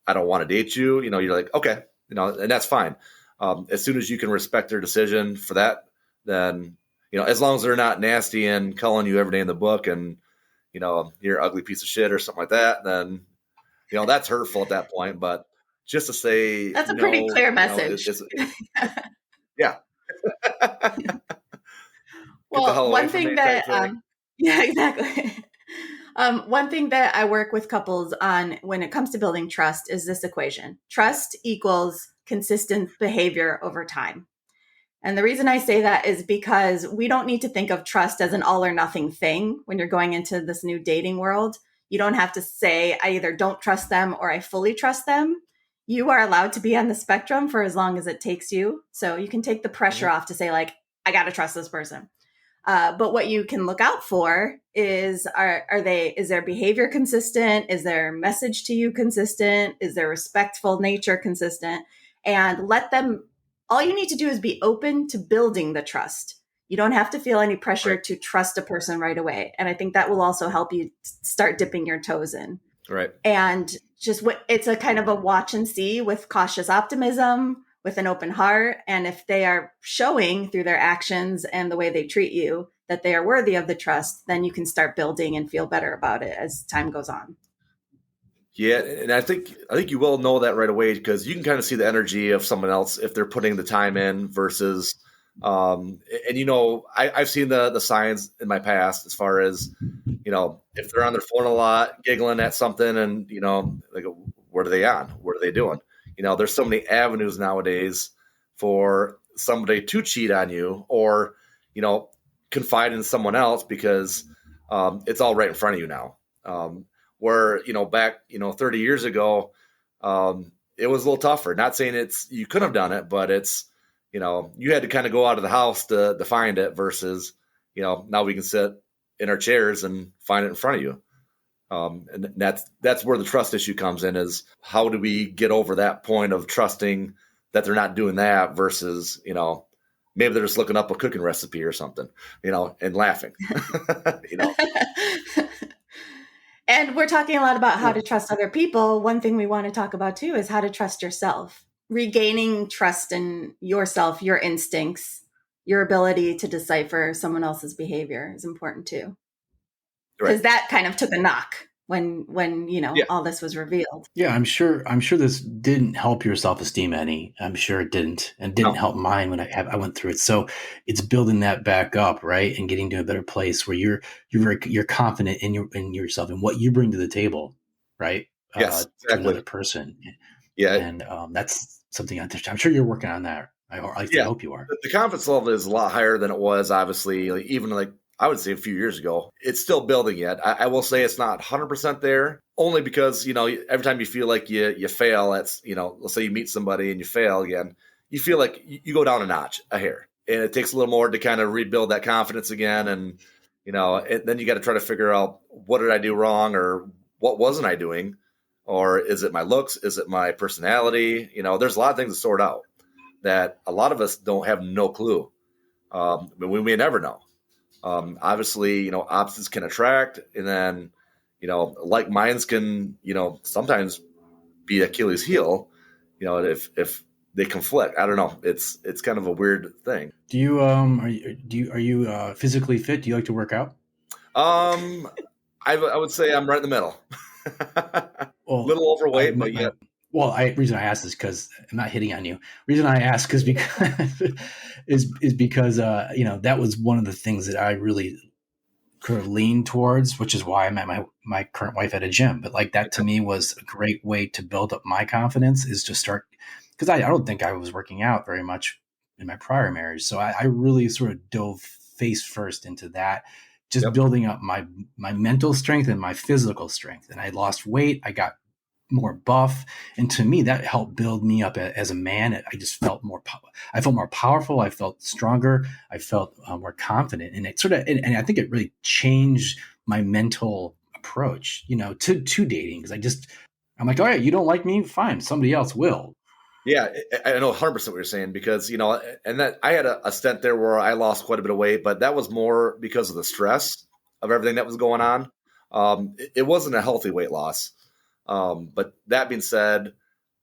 [SPEAKER 3] I don't want to date you, you're like, okay, and that's fine. As soon as you can respect their decision for that, then, as long as they're not nasty and calling you every day in the book and, you're an ugly piece of shit or something like that, then, that's hurtful at that point. But just to say
[SPEAKER 1] that's a pretty clear message.
[SPEAKER 3] Yeah.
[SPEAKER 1] Well, one thing that, yeah, exactly. One thing that I work with couples on when it comes to building trust is this equation. Trust equals consistent behavior over time. And the reason I say that is because we don't need to think of trust as an all or nothing thing when you're going into this new dating world. You don't have to say, I either don't trust them or I fully trust them. You are allowed to be on the spectrum for as long as it takes you. So you can take the pressure off to say, like, I got to trust this person. But what you can look out for is, is their behavior consistent? Is their message to you consistent? Is their respectful nature consistent? And let them, all you need to do is be open to building the trust. You don't have to feel any pressure to trust a person right away. And I think that will also help you start dipping your toes in.
[SPEAKER 3] Right.
[SPEAKER 1] And just it's a kind of a watch and see with cautious optimism, with an open heart. And if they are showing through their actions and the way they treat you that they are worthy of the trust, then you can start building and feel better about it as time goes on.
[SPEAKER 3] Yeah, and I think you will know that right away because you can kind of see the energy of someone else if they're putting the time in versus, and I've seen the signs in my past as far as, if they're on their phone a lot, giggling at something, and like, what are they on? What are they doing? There's so many avenues nowadays for somebody to cheat on you or, confide in someone else because it's all right in front of you now. Where, back, 30 years ago, it was a little tougher. Not saying you couldn't have done it, but it's, you had to kind of go out of the house to find it versus, now we can sit in our chairs and find it in front of you. And that's where the trust issue comes in is how do we get over that point of trusting that they're not doing that versus, maybe they're just looking up a cooking recipe or something, and laughing,
[SPEAKER 1] And we're talking a lot about how to trust other people. One thing we want to talk about too is how to trust yourself. Regaining trust in yourself, your instincts, your ability to decipher someone else's behavior is important too. Because that kind of took a knock when all this was revealed.
[SPEAKER 2] Yeah, I'm sure this didn't help your self-esteem any. I'm sure it didn't, and didn't help mine when I went through it. So it's building that back up, right, and getting to a better place where you're confident in yourself and what you bring to the table, right?
[SPEAKER 3] Yes, exactly.
[SPEAKER 2] To another person.
[SPEAKER 3] Yeah,
[SPEAKER 2] and that's something I'm sure you're working on that. I hope you are.
[SPEAKER 3] The confidence level is a lot higher than it was, obviously, even I would say a few years ago. It's still building yet. I will say it's not 100% there, only because, every time you feel like you fail, let's say you meet somebody and you fail again, you feel like you go down a notch, a hair. And it takes a little more to kind of rebuild that confidence again and, And then you got to try to figure out, what did I do wrong, or what wasn't I doing? Or is it my looks? Is it my personality? There's a lot of things to sort out that a lot of us don't have no clue. But we may never know. Obviously, opposites can attract, and then, like minds can, sometimes be Achilles' heel, if they conflict. I don't know. It's kind of a weird thing.
[SPEAKER 2] Do you are you physically fit? Do you like to work out?
[SPEAKER 3] I would say I'm right in the middle.
[SPEAKER 2] Well,
[SPEAKER 3] Little overweight, but yeah.
[SPEAKER 2] Well, reason I ask is because I'm not hitting on you. Reason I ask is because is because that was one of the things that I really kind of leaned towards, which is why I met my current wife at a gym. But like that to me was a great way to build up my confidence, is to start, because I don't think I was working out very much in my prior marriage. So I really sort of dove face first into that, just building up my mental strength and my physical strength. And I lost weight. I got more buff, and to me that helped build me up as a man. I just felt I felt more powerful. I felt stronger. I felt more confident, and it sort of and I think it really changed my mental approach, to dating, because I'm like, all right, you don't like me, fine, somebody else will.
[SPEAKER 3] Yeah, I know 100% what you're saying, because and that I had a stint there where I lost quite a bit of weight, but that was more because of the stress of everything that was going on. It wasn't a healthy weight loss. But that being said,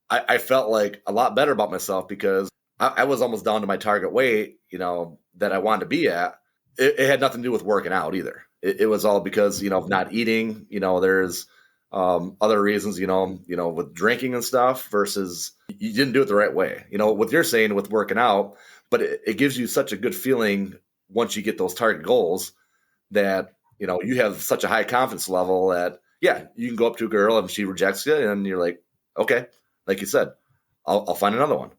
[SPEAKER 3] I felt like a lot better about myself, because I was almost down to my target weight, that I wanted to be at. It had nothing to do with working out either. It was all because, of not eating. There's other reasons, with drinking and stuff, versus you didn't do it the right way. What you're saying with working out, but it gives you such a good feeling once you get those target goals, that, you have such a high confidence level that, yeah, you can go up to a girl and she rejects you, and you're like, okay, like you said, I'll find another one.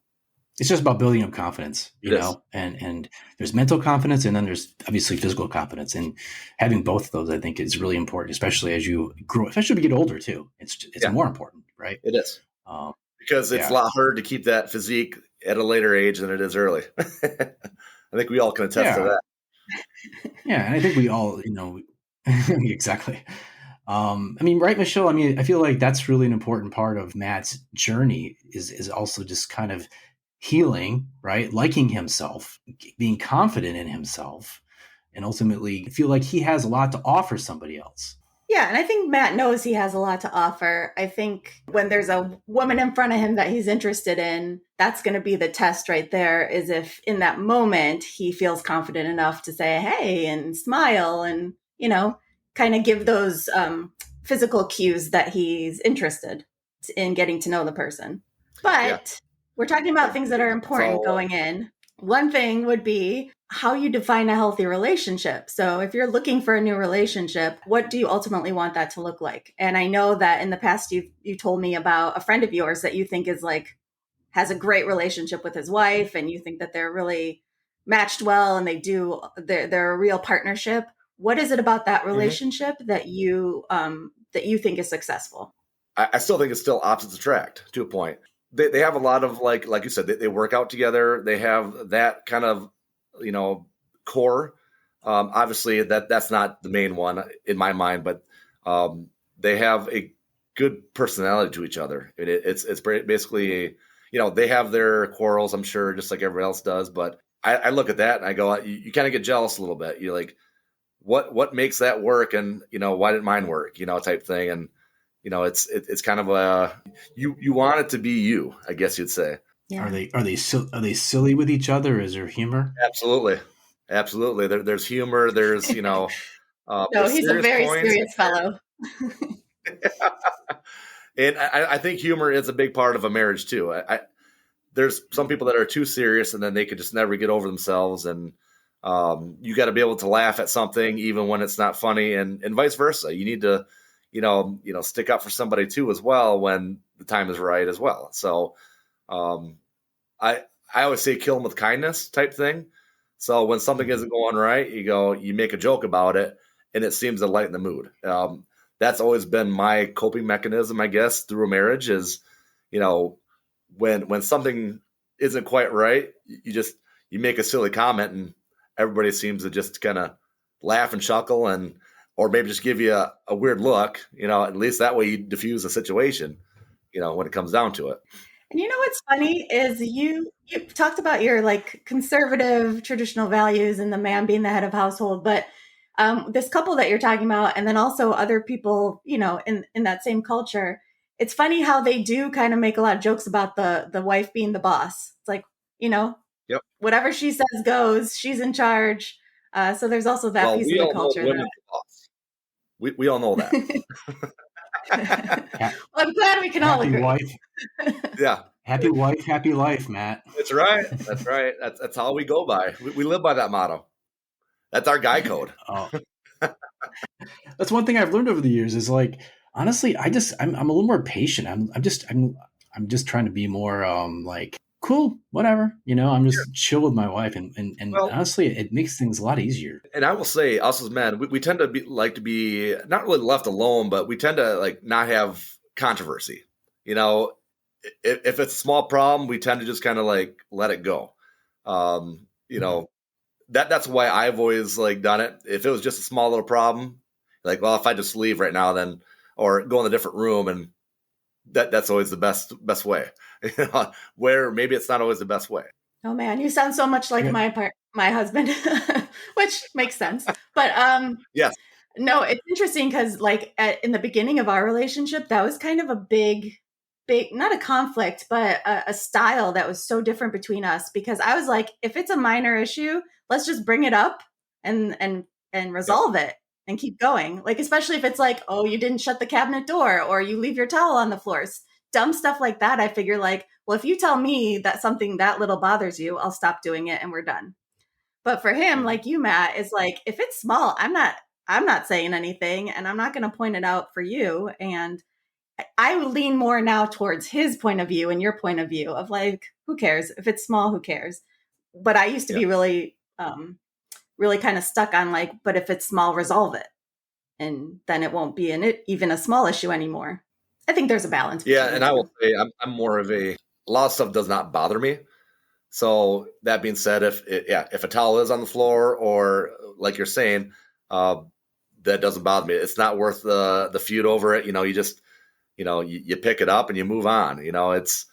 [SPEAKER 2] It's just about building up confidence, and there's mental confidence, and then there's obviously physical confidence, and having both of those, I think, is really important, especially as you grow, especially as you get older too. It's more important, right?
[SPEAKER 3] It is, because it's a lot harder to keep that physique at a later age than it is early. I think we all can attest to that.
[SPEAKER 2] Yeah, and I think we all, exactly. Right, Michelle? I feel like that's really an important part of Matt's journey, is also just kind of healing, right? Liking himself, being confident in himself, and ultimately feel like he has a lot to offer somebody else.
[SPEAKER 1] Yeah, and I think Matt knows he has a lot to offer. I think when there's a woman in front of him that he's interested in, that's going to be the test right there, is if in that moment he feels confident enough to say, hey, and smile, and, kind of give those physical cues that he's interested in getting to know the person. But we're talking about things that are important going in. One thing would be how you define a healthy relationship. So if you're looking for a new relationship, what do you ultimately want that to look like? And I know that in the past you told me about a friend of yours that you think has a great relationship with his wife, and you think that they're really matched well, and they're a real partnership. What is it about that relationship that you think is successful?
[SPEAKER 3] I still think it's still opposites attract to a point. They have a lot of, like you said, they work out together. They have that kind of, core. Obviously that's not the main one in my mind, but they have a good personality to each other. It's basically, they have their quarrels, I'm sure, just like everyone else does. But I look at that and I go, you kind of get jealous a little bit. You're like, what makes that work? And, why didn't mine work, type thing. And, it's kind of you want it to be you, I guess you'd say.
[SPEAKER 2] Yeah. Are they silly with each other? Is there humor?
[SPEAKER 3] Absolutely. There's humor. There's
[SPEAKER 1] no,
[SPEAKER 3] there's
[SPEAKER 1] he's a very serious fellow.
[SPEAKER 3] And I think humor is a big part of a marriage too. There's some people that are too serious, and then they could just never get over themselves. And you got to be able to laugh at something even when it's not funny, and vice versa. You need to stick up for somebody too as well when the time is right as well. So I always say kill them with kindness type thing. So when something isn't going right, you make a joke about it, and it seems to lighten the mood. That's always been my coping mechanism, I guess, through a marriage is, when something isn't quite right, you make a silly comment, and everybody seems to just kind of laugh and chuckle, or maybe just give you a weird look. At least that way you diffuse the situation. When it comes down to it.
[SPEAKER 1] And what's funny is you talked about your like conservative traditional values and the man being the head of household, but this couple that you're talking about, and then also other people, in that same culture, it's funny how they do kind of make a lot of jokes about the wife being the boss. It's like,
[SPEAKER 3] Yep.
[SPEAKER 1] whatever she says goes. She's in charge. So there's also that piece of
[SPEAKER 3] we
[SPEAKER 1] the
[SPEAKER 3] all know
[SPEAKER 1] culture
[SPEAKER 3] women's the boss. We all know that.
[SPEAKER 1] Well, I'm glad we can all agree.
[SPEAKER 2] Wife.
[SPEAKER 3] Yeah.
[SPEAKER 2] Happy wife, happy life, Matt.
[SPEAKER 3] That's right. That's right. That's how we go by. We live by that motto. That's our guy code.
[SPEAKER 2] Oh. That's one thing I've learned over the years is like, honestly, I'm a little more patient. I'm just trying to be more like cool, whatever. I'm just chill with my wife, and
[SPEAKER 3] Well,
[SPEAKER 2] honestly, it makes things a lot easier.
[SPEAKER 3] And I will say, us as men, we tend to be not really left alone, but we tend to like not have controversy. If it's a small problem, we tend to just kind of like let it go. That's why I've always like done it. If it was just a small little problem, like, well, if I just leave right now, then, or go in a different room, and that's always the best way. Where maybe it's not always the best way.
[SPEAKER 1] Oh man, you sound so much like my husband, which makes sense. But
[SPEAKER 3] yes.
[SPEAKER 1] No, it's interesting because like in the beginning of our relationship, that was kind of a big, not a conflict, but a style that was so different between us, because I was like, if it's a minor issue, let's just bring it up and resolve it and keep going. Like, especially if it's like, oh, you didn't shut the cabinet door or you leave your towel on the floors, dumb stuff like that. I figure like, well, if you tell me that something that little bothers you, I'll stop doing it and we're done. But for him, like you, Matt, is like, if it's small, I'm not saying anything and I'm not going to point it out for you. And I lean more now towards his point of view and your point of view of like, who cares? If it's small, who cares? But I used to be really, really kind of stuck on like, but if it's small, resolve it. And then it won't be even a small issue anymore. I think there's a balance.
[SPEAKER 3] Yeah. And I will say I'm more of a lot of stuff does not bother me. So that being said, if a towel is on the floor or like you're saying, that doesn't bother me. It's not worth the feud over it. You just, you pick it up and you move on. It's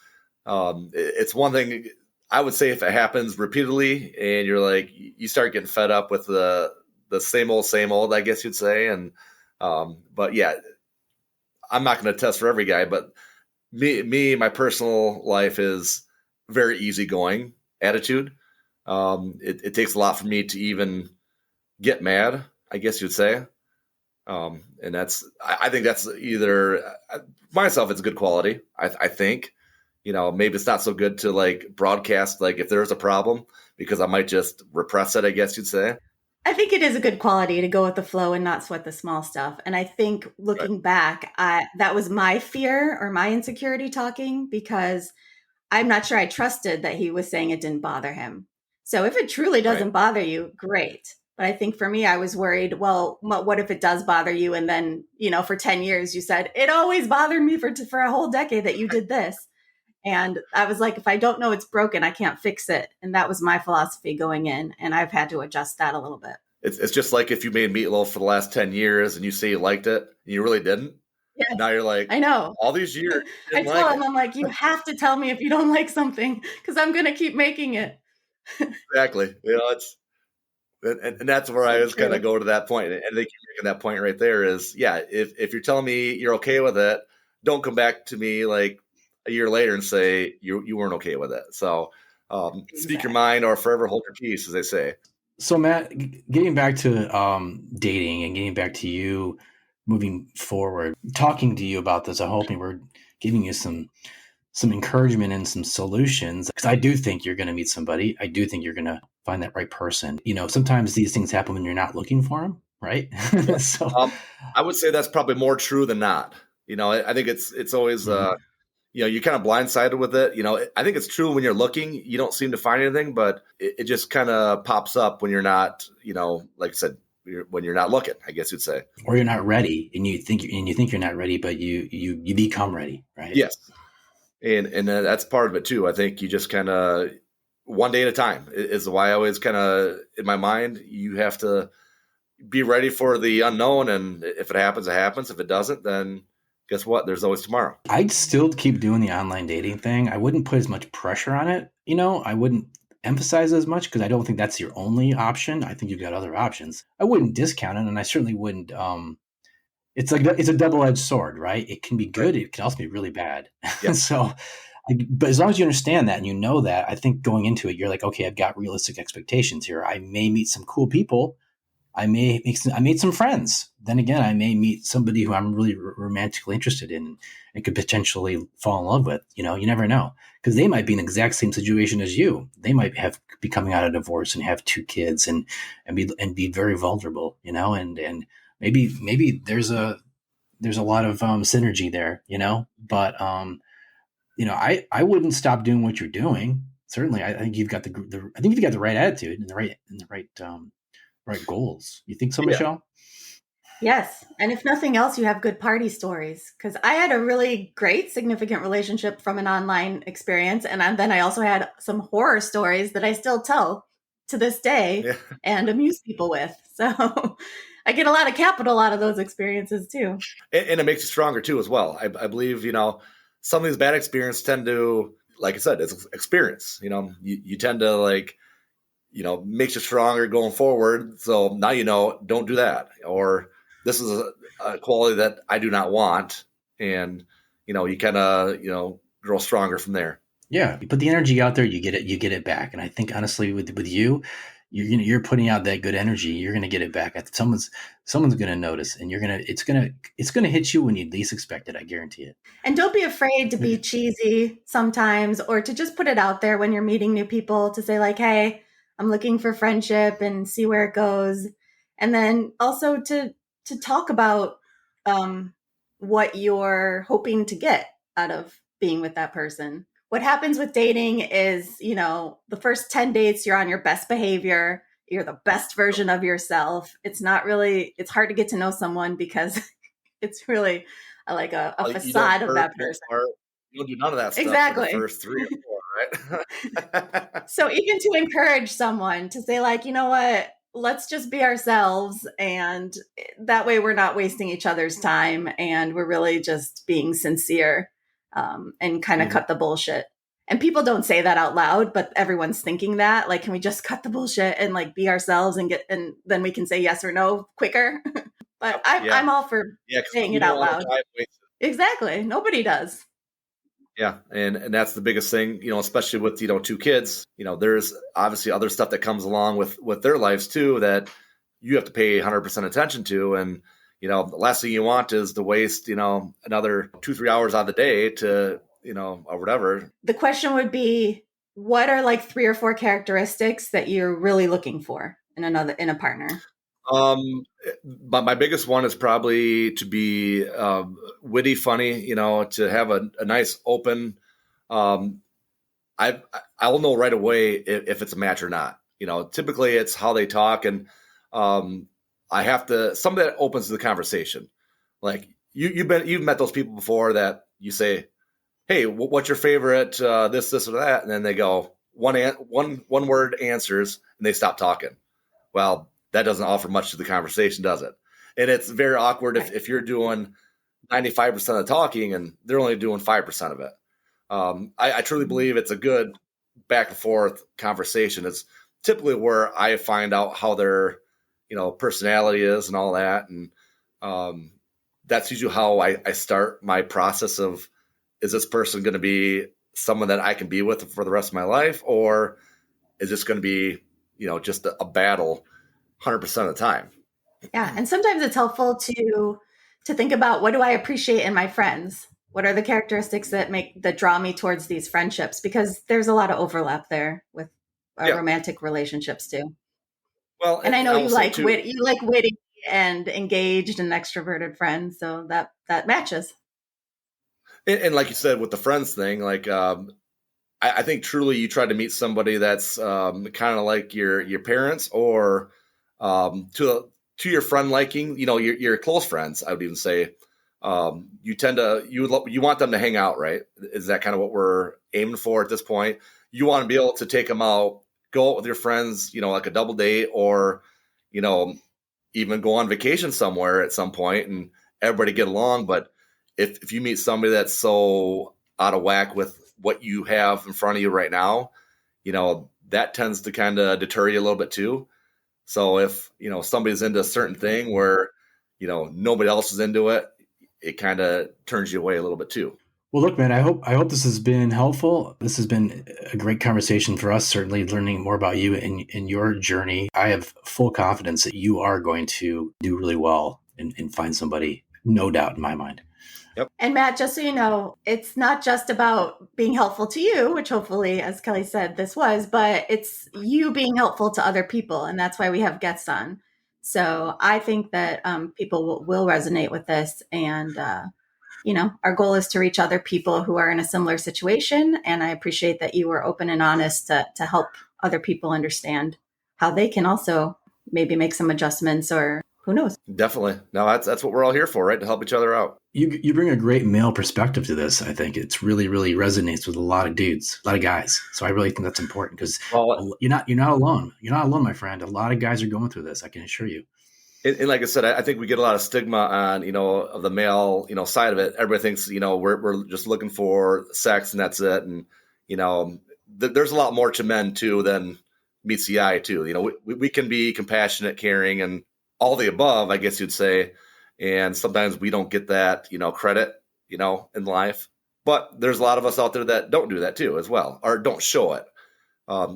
[SPEAKER 3] one thing I would say if it happens repeatedly and you're like, you start getting fed up with the same old, I guess you'd say. And, but yeah, I'm not going to test for every guy, but my personal life is very easygoing attitude. It takes a lot for me to even get mad, I guess you'd say. And I think that's either myself, it's a good quality. I think, maybe it's not so good to like broadcast, like if there's a problem, because I might just repress it, I guess you'd say.
[SPEAKER 1] I think it is a good quality to go with the flow and not sweat the small stuff. And I think looking back, that was my fear or my insecurity talking, because I'm not sure I trusted that he was saying it didn't bother him. So if it truly doesn't bother you, great. But I think for me, I was worried, well, what if it does bother you? And then, for 10 years, you said, it always bothered me for a whole decade that you did this. And I was like, if I don't know it's broken, I can't fix it. And that was my philosophy going in. And I've had to adjust that a little bit.
[SPEAKER 3] It's just like if you made meatloaf for the last 10 years and you say you liked it and you really didn't.
[SPEAKER 1] Yes.
[SPEAKER 3] Now you're like,
[SPEAKER 1] I know.
[SPEAKER 3] All these years.
[SPEAKER 1] I tell him, I'm like, you have to tell me if you don't like something because I'm going to keep making it.
[SPEAKER 3] Exactly. And that's where I was kind of go to that point. And I think you're making that point right there is, if you're telling me you're okay with it, don't come back to me like a year later and say you weren't okay with it. So speak your mind or forever hold your peace, as they say.
[SPEAKER 2] So Matt, getting back to dating and getting back to you moving forward, talking to you about this, I'm hoping we're giving you some encouragement and some solutions, because I do think you're going to meet somebody. I do think you're going to find that right person. Sometimes these things happen when you're not looking for them, right? So
[SPEAKER 3] I would say that's probably more true than not. I think it's always, you're kind of blindsided with it. I think it's true when you're looking, you don't seem to find anything, but it just kind of pops up when you're not, like I said, when you're not looking, I guess you'd say.
[SPEAKER 2] Or you're not ready and you think you're not ready, but you become ready, right?
[SPEAKER 3] Yes. And that's part of it too. I think you just kind of one day at a time is why I always kind of in my mind, you have to be ready for the unknown. And if it happens, it happens. If it doesn't, then guess what? There's always tomorrow.
[SPEAKER 2] I'd still keep doing the online dating thing. I wouldn't put as much pressure on it. I wouldn't emphasize as much because I don't think that's your only option. I think you've got other options. I wouldn't discount it, and I certainly wouldn't. It's like it's a double-edged sword, right? It can be
[SPEAKER 3] Right.
[SPEAKER 2] good. It can also be really bad.
[SPEAKER 3] Yeah.
[SPEAKER 2] So, but as long as you understand that and you know that, I think going into it, you're like, okay, I've got realistic expectations here. I may meet some cool people. I made some friends. Then again, I may meet somebody who I'm really romantically interested in and could potentially fall in love with. You never know because they might be in the exact same situation as you. They might be coming out of divorce and have 2 kids and be very vulnerable. And maybe there's a lot of synergy there. But I wouldn't stop doing what you're doing. Certainly, I think you've got I think you've got the right attitude and the right goals. You think so,
[SPEAKER 3] Yeah.
[SPEAKER 2] Michelle?
[SPEAKER 1] Yes. And if nothing else, you have good party stories. Because I had a really great, significant relationship from an online experience. And then I also had some horror stories that I still tell to this day
[SPEAKER 3] Yeah.
[SPEAKER 1] and amuse people with. So I get a lot of capital out of those experiences too.
[SPEAKER 3] And it makes you stronger too, as well. I believe, some of these bad experiences tend to, like I said, it's experience. You tend to makes you stronger going forward. So now, don't do that. Or this is a quality that I do not want. And, you kind of, grow stronger from there.
[SPEAKER 2] Yeah, you put the energy out there, you get it back. And I think honestly, with you, you're putting out that good energy. You're gonna get it back. Someone's gonna notice, and it's gonna hit you when you least expect it. I guarantee it.
[SPEAKER 1] And don't be afraid to be cheesy sometimes or to just put it out there when you're meeting new people to say, like, hey, I'm looking for friendship and see where it goes. And then also to talk about what you're hoping to get out of being with that person. What happens with dating is, the first 10 dates, you're on your best behavior. You're the best version of yourself. It's hard to get to know someone because it's really like a
[SPEAKER 3] You don't
[SPEAKER 1] facade of
[SPEAKER 3] flirt,
[SPEAKER 1] that
[SPEAKER 3] you don't
[SPEAKER 1] person.
[SPEAKER 3] flirt, you don't do none of that stuff for the
[SPEAKER 1] Exactly.
[SPEAKER 3] first 3 or 4, right?
[SPEAKER 1] So even to encourage someone to say, like, you know what, let's just be ourselves. And that way we're not wasting each other's time. And we're really just being sincere and kind of
[SPEAKER 3] Mhm.
[SPEAKER 1] cut the bullshit. And people don't say that out loud, but everyone's thinking that. Like, can we just cut the bullshit and like be ourselves and then we can say yes or no quicker? But I'm
[SPEAKER 3] Yeah.
[SPEAKER 1] all for
[SPEAKER 3] Yeah. Because
[SPEAKER 1] saying
[SPEAKER 3] you
[SPEAKER 1] it
[SPEAKER 3] don't
[SPEAKER 1] out
[SPEAKER 3] want
[SPEAKER 1] loud.
[SPEAKER 3] to time waste.
[SPEAKER 1] Exactly. Nobody does.
[SPEAKER 3] Yeah, and that's the biggest thing, especially with 2 kids. There's obviously other stuff that comes along with their lives too that you have to pay 100% attention to, and the last thing you want is to waste another 2-3 hours out of the day to or whatever.
[SPEAKER 1] The question would be, what are like 3 or 4 characteristics that you're really looking for in a partner?
[SPEAKER 3] But my biggest one is probably to be witty, funny. To have a nice open. Um, I will know right away if it's a match or not. Typically it's how they talk, and I have to some that opens the conversation. Like you've met those people before that you say, "Hey, what's your favorite this or that?" And then they go one word answers, and they stop talking. Well, that doesn't offer much to the conversation, does it? And it's very awkward
[SPEAKER 1] Right.
[SPEAKER 3] if you're doing 95% of the talking and they're only doing 5% of it. I truly believe it's a good back and forth conversation. It's typically where I find out how their, personality is and all that. And that's usually how I start my process of, is this person going to be someone that I can be with for the rest of my life? Or is this going to be, just a battle 100% of the time?
[SPEAKER 1] Yeah. And sometimes it's helpful to think about, what do I appreciate in my friends? What are the characteristics that draw me towards these friendships? Because there's a lot of overlap there with
[SPEAKER 3] Yeah.
[SPEAKER 1] romantic relationships too.
[SPEAKER 3] Well,
[SPEAKER 1] And I
[SPEAKER 3] and
[SPEAKER 1] know
[SPEAKER 3] I will say too,
[SPEAKER 1] you like witty and engaged and extroverted friends, so that matches.
[SPEAKER 3] and like you said, with the friends thing, like, I think truly you try to meet somebody that's kind of like your parents, or to your friend liking, your close friends. I would even say you tend to you want them to hang out, right? Is that kind of what we're aiming for at this point? You want to be able to take them out, go out with your friends, like a double date, or you know even go on vacation somewhere at some point and everybody get along. But if you meet somebody that's so out of whack with what you have in front of you right now, that tends to kind of deter you a little bit too. So if, somebody's into a certain thing where, nobody else is into it, it kind of turns you away a little bit too.
[SPEAKER 2] Well, look, man, I hope this has been helpful. This has been a great conversation for us, certainly learning more about you and your journey. I have full confidence that you are going to do really well and find somebody, no doubt in my mind.
[SPEAKER 3] Yep.
[SPEAKER 1] And Matt, just so you know, it's not just about being helpful to you, which hopefully, as Kelly said, this was, but it's you being helpful to other people. And that's why we have guests on. So I think that people will resonate with this. And, our goal is to reach other people who are in a similar situation. And I appreciate that you were open and honest to help other people understand how they can also maybe make some adjustments, or who knows?
[SPEAKER 3] Definitely. No, that's what we're all here for, right? To help each other out.
[SPEAKER 2] You bring a great male perspective to this. I think it's really, really resonates with a lot of dudes, a lot of guys. So I really think that's important because you're not alone. You're not alone, my friend. A lot of guys are going through this. I can assure you.
[SPEAKER 3] And like I said, I think we get a lot of stigma on, of the male, side of it. Everybody thinks, we're just looking for sex and that's it. And, there's a lot more to men too than meets the eye too. We can be compassionate, caring, and all the above, I guess you'd say. And sometimes we don't get that, credit, in life. But there's a lot of us out there that don't do that too as well, or don't show it.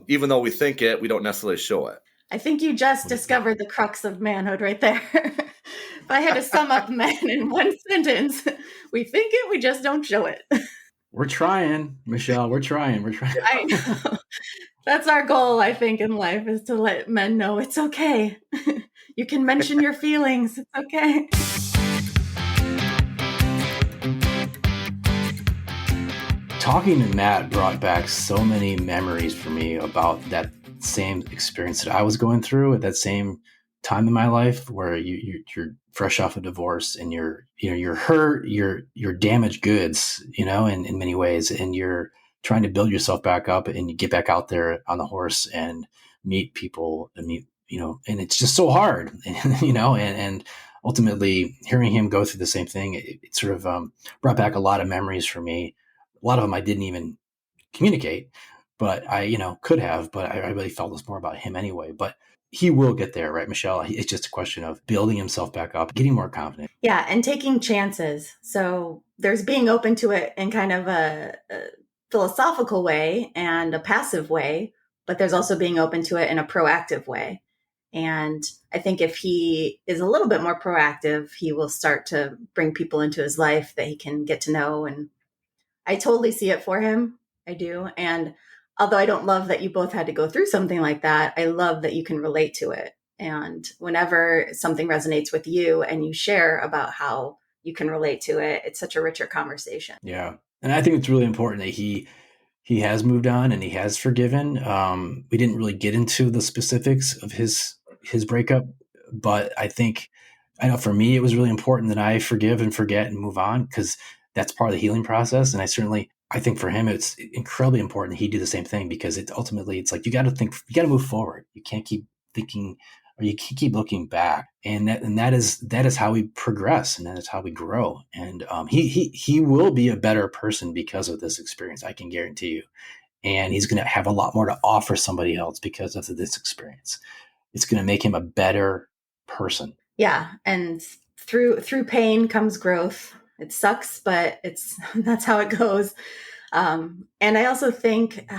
[SPEAKER 3] Even though we think it, we don't necessarily show it.
[SPEAKER 1] I think you just discovered the crux of manhood right there. If I had to sum up men in one sentence, we think it, we just don't show it.
[SPEAKER 2] We're trying, Michelle. We're trying.
[SPEAKER 1] I know. That's our goal, I think, in life, is to let men know it's okay. You can mention your feelings. It's okay.
[SPEAKER 2] Talking to Matt brought back so many memories for me about that same experience that I was going through at that same time in my life, where you're fresh off a divorce and you're hurt, you're damaged goods, in many ways, and you're trying to build yourself back up and you get back out there on the horse and meet people and and it's just so hard, and ultimately hearing him go through the same thing, it sort of brought back a lot of memories for me. A lot of them I didn't even communicate, but I, could have, but I really felt this more about him anyway. But he will get there, right, Michelle? It's just a question of building himself back up, getting more confident.
[SPEAKER 1] Yeah, and taking chances. So there's being open to it in kind of a philosophical way and a passive way, but there's also being open to it in a proactive way. And I think if he is a little bit more proactive, he will start to bring people into his life that he can get to know. And I totally see it for him. I do. And although I don't love that you both had to go through something like that, I love that you can relate to it. And whenever something resonates with you and you share about how you can relate to it, it's such a richer conversation.
[SPEAKER 2] Yeah. And I think it's really important that he has moved on and he has forgiven. We didn't really get into the specifics of his breakup, but I know for me, it was really important that I forgive and forget and move on, because that's part of the healing process. And I think for him, it's incredibly important that he do the same thing, because it's like, you got to move forward. You can't keep thinking, or you keep looking back. And that is how we progress, and that is how we grow. And he will be a better person because of this experience. I can guarantee you. And he's going to have a lot more to offer somebody else because of this experience. It's going to make him a better person.
[SPEAKER 1] Yeah. And through pain comes growth. It sucks, but that's how it goes. And I also think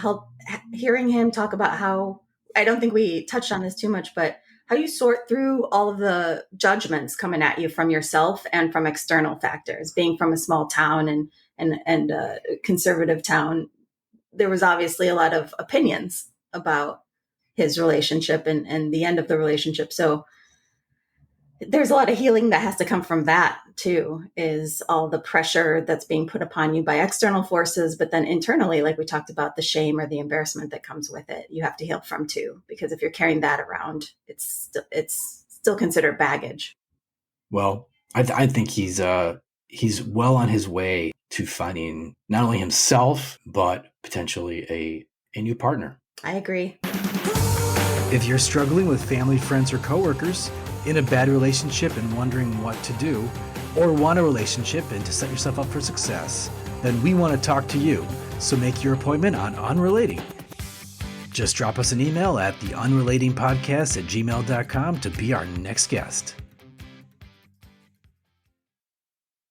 [SPEAKER 1] hearing him talk about how, I don't think we touched on this too much, but how you sort through all of the judgments coming at you from yourself and from external factors. Being from a small town and a conservative town, there was obviously a lot of opinions about his relationship and the end of the relationship. So there's a lot of healing that has to come from that too, is all the pressure that's being put upon you by external forces, but then internally, like we talked about, the shame or the embarrassment that comes with it, you have to heal from too, because if you're carrying that around, it's still considered baggage.
[SPEAKER 2] Well, I think he's well on his way to finding not only himself, but potentially a new partner.
[SPEAKER 1] I agree.
[SPEAKER 2] If you're struggling with family, friends, or coworkers, In a bad relationship and wondering what to do, or want a relationship and to set yourself up for success, then we want to talk to you. So make your appointment on Unrelating. Just drop us an email at theunrelatingpodcast@gmail.com to be our next guest.